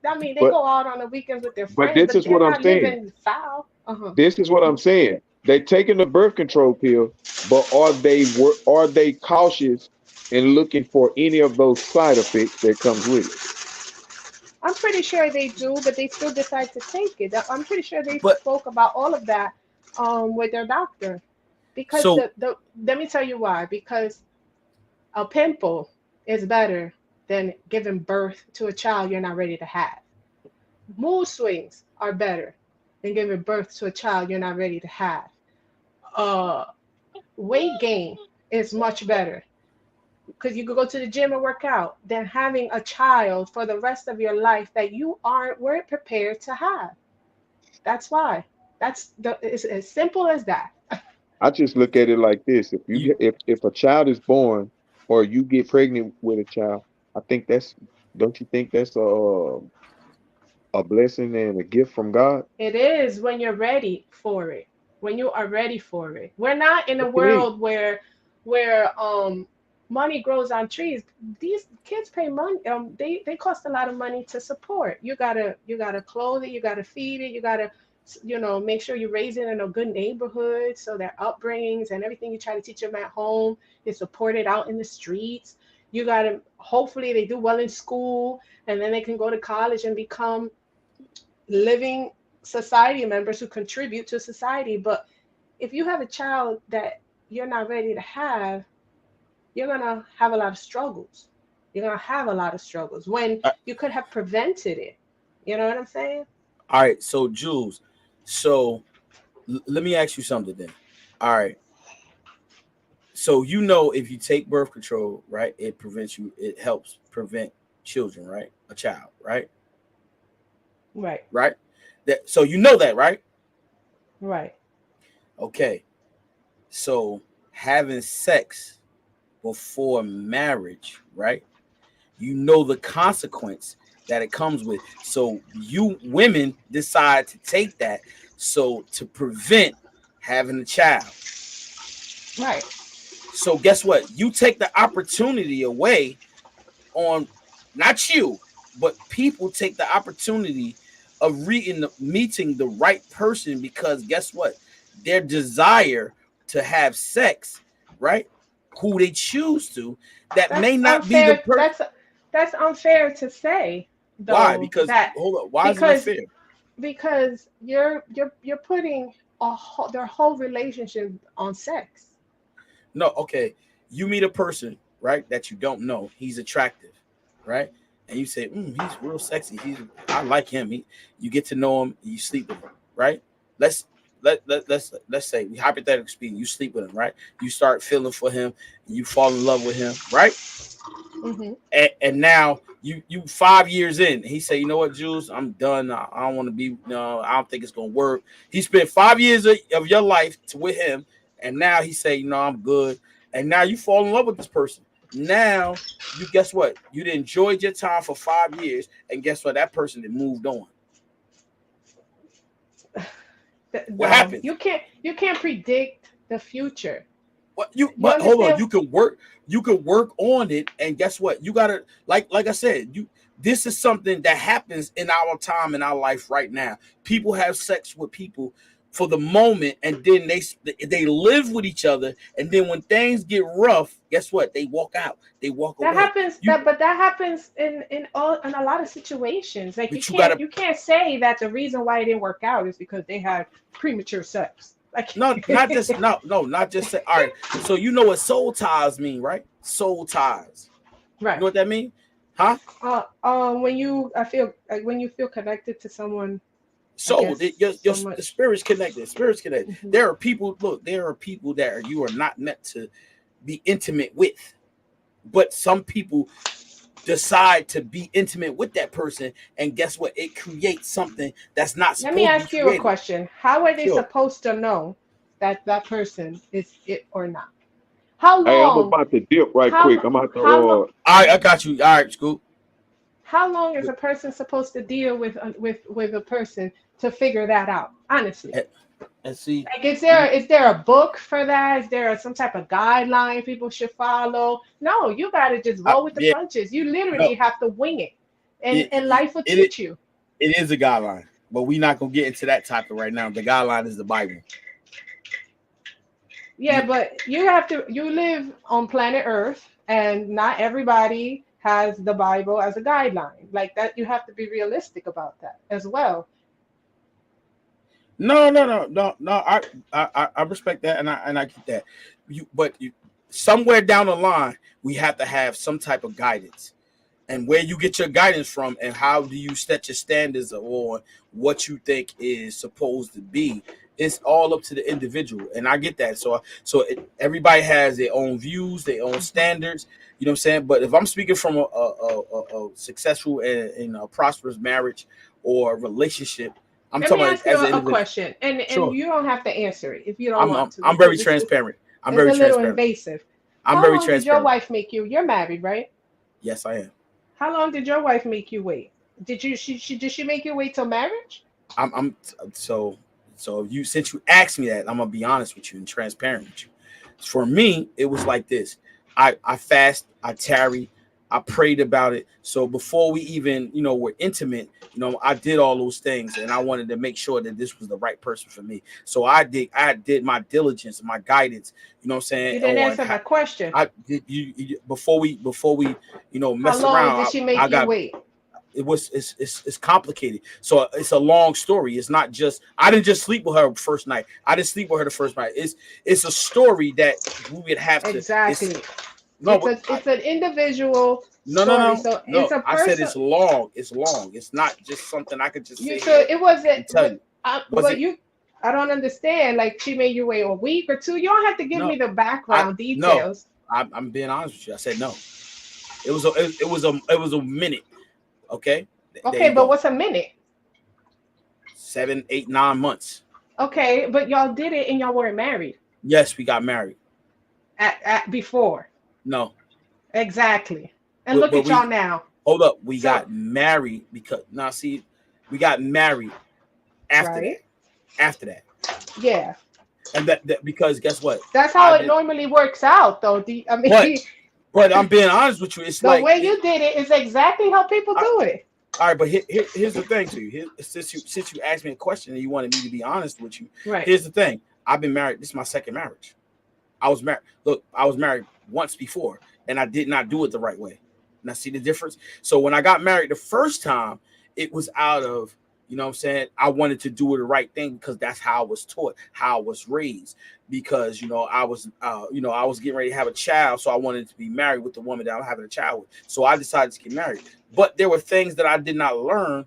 I mean, they But go out on the weekends with their but friends, this but is they're what I'm not saying. living foul. Uh-huh. This is what I'm saying. They taking the birth control pill, but are they cautious in looking for any of those side effects that comes with it? I'm pretty sure they do, but they still decide to take it. I'm pretty sure they But spoke about all of that with their doctor. Because so the let me tell you why. Because a pimple is better than giving birth to a child you're not ready to have. Mood swings are better than giving birth to a child you're not ready to have. Uh, Weight gain is much better because you could go to the gym and work out than having a child for the rest of your life that you weren't prepared to have. That's why. It's as simple as that. I just look at it like this: you if a child is born or you get pregnant with a child, I think that's don't you think that's a blessing and a gift from God? It is when you're ready for it. When you are ready for it. We're not in a What you mean? world where money grows on trees. These kids pay money. They cost a lot of money to support. You gotta clothe it. You gotta feed it. You gotta make sure you raise it in a good neighborhood so their upbringings and everything you try to teach them at home is supported out in the streets. You gotta hopefully they do well in school and then they can go to college and become living society members who contribute to society. But if you have a child that you're not ready to have, you're gonna have a lot of struggles. You're gonna have a lot of struggles when uh, you could have prevented it. You know what I'm saying? all right? So Jules, so let me ask you something then. All right. So if you take birth control, right, it helps prevent children, right? A child, right? Right, Right? That so you know that, right? right. Okay. So having sex before marriage, right? You know the consequence that it comes with. So you women decide to take that so to prevent having a child. Right. So guess what? You take the opportunity away on not you, but people take the opportunity of meeting the right person because guess what? Their desire to have sex, right? Who they choose to, that may That's not be the unfair. person. That's unfair to say Why? though Because that hold on. Why is it because unfair? because you're putting their whole relationship on sex. No, okay. You meet a person, right, that you don't know. He's attractive, right? And you say, he's real sexy. I like him. You get to know him, you sleep with him, right? Let's let's say we hypothetically speaking, you sleep with him, right? You start feeling for him, and you fall in love with him, right? Hmm. And now you 5 years in, he say, you know what, Jules, I'm done. I don't want to be. No, I don't think it's gonna work. He spent 5 years of your life with him, and now he say, I'm good. And now you fall in love with this person. Now you guess what? You enjoyed your time for 5 years, and guess what? That person had moved on. What No, happens? you can't predict the future. You But hold on, understand? you can work on it, and guess what? You gotta like I said, this is something that happens in our time in our life right now. People have sex with people for the moment, and then they live with each other, and then when things get rough, guess what? They walk out, they walk That away. happens You but that happens in a lot of situations. Like you but you can't gotta you can't say that the reason why it didn't work out is because they had premature sex. Like no, not just no, not just say all right. So you know what soul ties mean, right? Soul ties. You right. know what that mean? Huh? When you I feel like when you feel connected to someone, I So guess your so the much. spirit's connected. Spirits connected. Hmm. There are people. Look, there are people that you are not meant to be intimate with. but some people decide to be intimate with that person, and guess what? It creates something that's not Let me supposed to be ask you a created. question. How are they Sure. supposed to know that that person is it or not? How Hey, I'm long? about to dip right How quick. lo- I'm about to how long? All right, I got you. All right, Scoop. How long is a person supposed to deal with with a person to figure that out? Honestly, And see, like is there a book for that? Is there some type of guideline people should follow? No, you got to just roll with the yeah, punches. You literally no, have to wing it, it, and it, life will it, teach you. it is a guideline, but we're not gonna get into that topic right now. The guideline is the Bible. Yeah, but you live on planet Earth, and not everybody has the Bible as a guideline. Like that, you have to be realistic about that as well. No. I respect that, and I get that. Somewhere down the line, we have to have some type of guidance, and where you get your guidance from, and how do you set your standards on what you think is supposed to be. It's all up to the individual, and I get that. Everybody has their own views, their own Mhm. standards. You know what I'm saying? But if I'm speaking from a successful and a prosperous marriage or relationship, I'm Let me talking ask about you as an a individual. question, and Sure, you don't have to answer it if you don't want to, I'm very because transparent. I'm it's very a little transparent. invasive. I'm How very long did your transparent. wife make you? You're married, right? Yes, I am. How long did your wife make you wait? Did she make you wait till marriage? I'm so you since you asked me that, I'm gonna be honest with you and transparent with you. For me, it was like this. I fast, I tarry, I prayed about it. So before we even, were intimate, I did all those things, and I wanted to make sure that this was the right person for me. So I did my diligence, my guidance, you know what I'm saying, You didn't on answer my question. I did before we How mess long did around. she I make you got wait? it's complicated. So it's a long story. It's not just I didn't just sleep with her first night. I didn't sleep with her the first night. It's a story that we would have to. It's Exactly. no, but It's an individual no, no, story. no, So it's no. a I said person. it's long. It's long. It's not just something I could just You sit so here it wasn't, and tell you. Was but it? you. I don't understand. Like she made you wait a week or two. You don't have to give No, me the I background no. details. I'm being honest with you. I said no. It was a minute. Okay, there Okay, you but go. what's a minute? 7, 8, 9 months. Okay, but y'all did it and y'all weren't married Yes, we got married. at before. No, Exactly. And but, look but at y'all we now. hold up. We So got married because now see, we got married after that. right. After that, Yeah. and that because guess what? That's how I it did, normally works out though. I but mean, but I'm being honest with you. It's the like way you did it is exactly how people I, do it. all right, but here's the thing to you. Since you asked me a question and you wanted me to be honest with you, Right. here's the thing. I've been married. This is my second marriage. I was married. Look, I was married once before, and I did not do it the right way. And I see the difference. So when I got married the first time, it was out of, what I'm saying, I wanted to do the right thing because that's how I was taught, how I was raised. Because I was getting ready to have a child, so I wanted to be married with the woman that I'm having a child with. So I decided to get married. But there were things that I did not learn,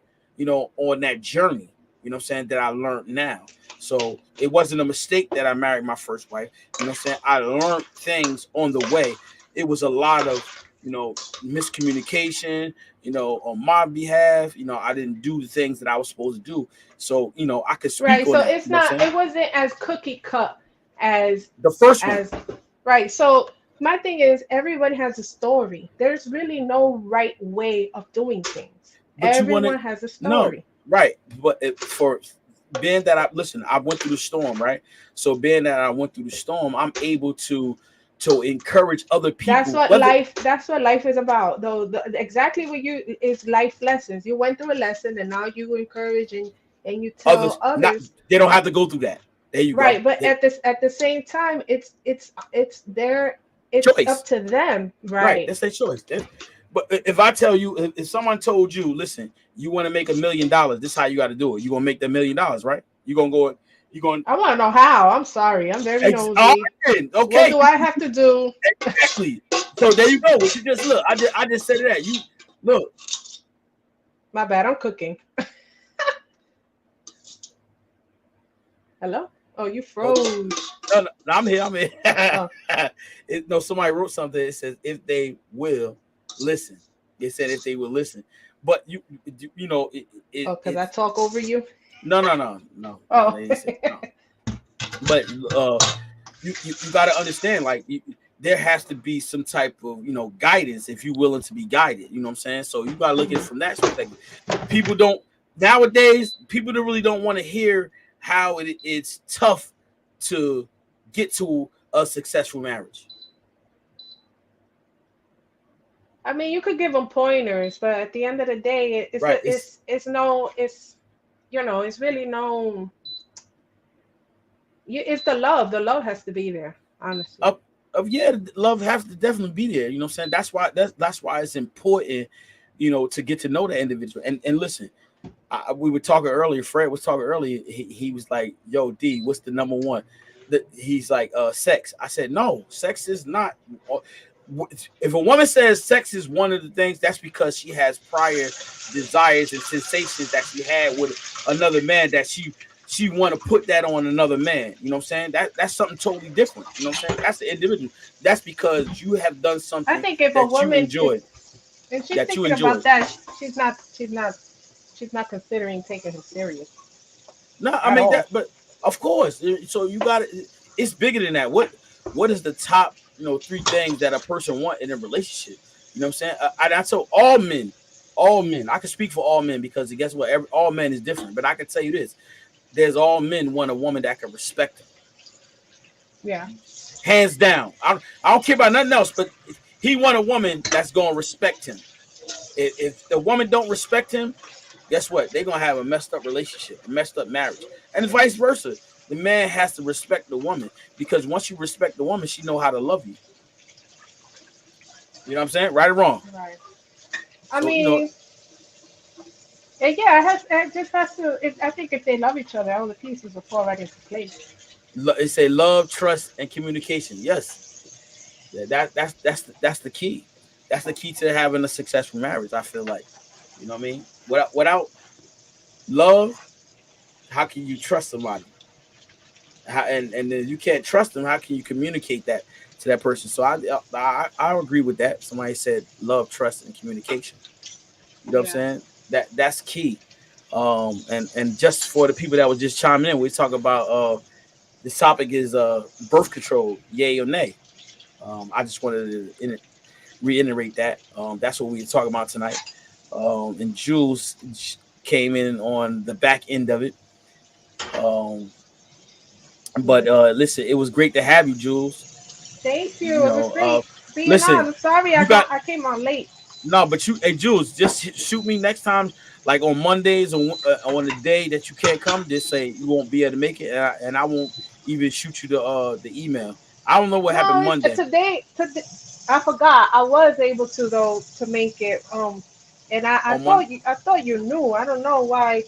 on that journey. You know what I'm saying, that I learned now. So it wasn't a mistake that I married my first wife. You know what I'm saying? I learned things on the way. It was a lot of, miscommunication, on my behalf. I didn't do the things that I was supposed to do. So, I could speak Right. on So that. it's You know what I'm not. saying? It wasn't as cookie cut as The first one. as right. So my thing is, everyone has a story. There's really no right way of doing things. But you wanted Everyone has a no, story. right. But for being that I went through the storm, right? So being that I went through the storm, I'm able to encourage other people, whether That's what life is about. Though exactly what you is life lessons. You went through a lesson, and now you encourage and you tell others not others. they don't have to go through that. There you go. Right, but at the same time, it's their it's up Choice. to them. Right. Right. That's their choice. But if I tell you, if someone told you, listen, you want to make $1 million, this is how you got to do it. You're gonna make the $1 million, right? You're gonna go, you're gonna I want to know how. I'm sorry. I'm very all nosy. right, What okay, do I have to do? exactly. So there you go. What you just look. I just said that. You look. My bad. I'm cooking. Hello? Oh, you froze. No, I'm here. I'm here. Oh. No, somebody wrote something. It says if they will listen. It said if they will listen. But you know Oh, because I talk over you. no. Oh. They didn't say no. But you got to understand, like there has to be some type of guidance if you're willing to be guided. You know what I'm saying? So you got to look at it from that perspective. People don't nowadays. People really don't want to hear how it's tough to get to a successful marriage. I mean, you could give them pointers, but at the end of the day, it's Right. it's really no. It's the love. The love has to be there, honestly. Yeah, love has to definitely be there. You know what I'm saying? That's why it's important, to get to know the individual. And listen, we were talking earlier. Fred was talking earlier. He was like, "Yo, D, what's the number one?" He's like, sex. I said, no, sex is not. If a woman says sex is one of the things, that's because she has prior desires and sensations that she had with another man that she want to put that on another man. You know what I'm saying? That's something totally different. You know what I'm saying? That's the individual. That's because you have done something I think if that a woman you enjoyed. and she's that you thinking enjoyed. about that, she's not considering taking him serious. No, I mean that, but of course. So you got it. It's bigger than that. What is the top 3 things that a person want in a relationship? You know what I'm saying? I tell all men. I can speak for all men because guess what? All men is different. But I can tell you this: there's all men want a woman that can respect them. Yeah. Hands down. I don't care about nothing else, but he want a woman that's gonna respect him. If the woman don't respect him, guess what? They're gonna have a messed up relationship, a messed up marriage, and vice versa. The man has to respect the woman because once you respect the woman, she know how to love you. You know what I'm saying? Right or wrong? Right. I So, mean, yeah, it just has to. I think if they love each other, all the pieces will fall right into place. It say love, trust, and communication. Yes, that's the key. That's the key to having a successful marriage. I feel like, you know what I mean. Without love, how can you trust somebody? And then you can't trust them. How can you communicate that to that person? So I agree with that. Somebody said love, trust, and communication. You know what I'm saying? That's key. And just for the people that was just chiming in, we talk about this topic is birth control, yay or nay. I just wanted to reiterate that. That's what we were talking about tonight. And Jules came in on the back end of it. But listen, it was great to have you, Jules. Thank you. It was great being listen, on. I'm sorry I came on late. No, but hey, Jules, just shoot me next time, like on Mondays or on the day that you can't come. Just say you won't be able to make it, and I won't even shoot you the email. I don't know what happened Monday. Today, I forgot. I was able to though to make it. And I thought you knew. I don't know why.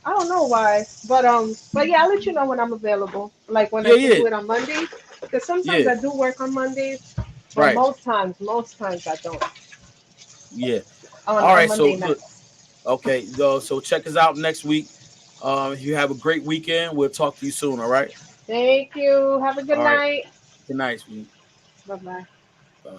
But yeah, I'll let you know when I'm available. Like when I can do it on Mondays, because sometimes I do work on Mondays, but most times I don't. Yeah. All right. So okay. So check us out next week. You have a great weekend. We'll talk to you soon. All right. Thank you. Have a good night. Good night, sweetie. Bye-bye. Bye.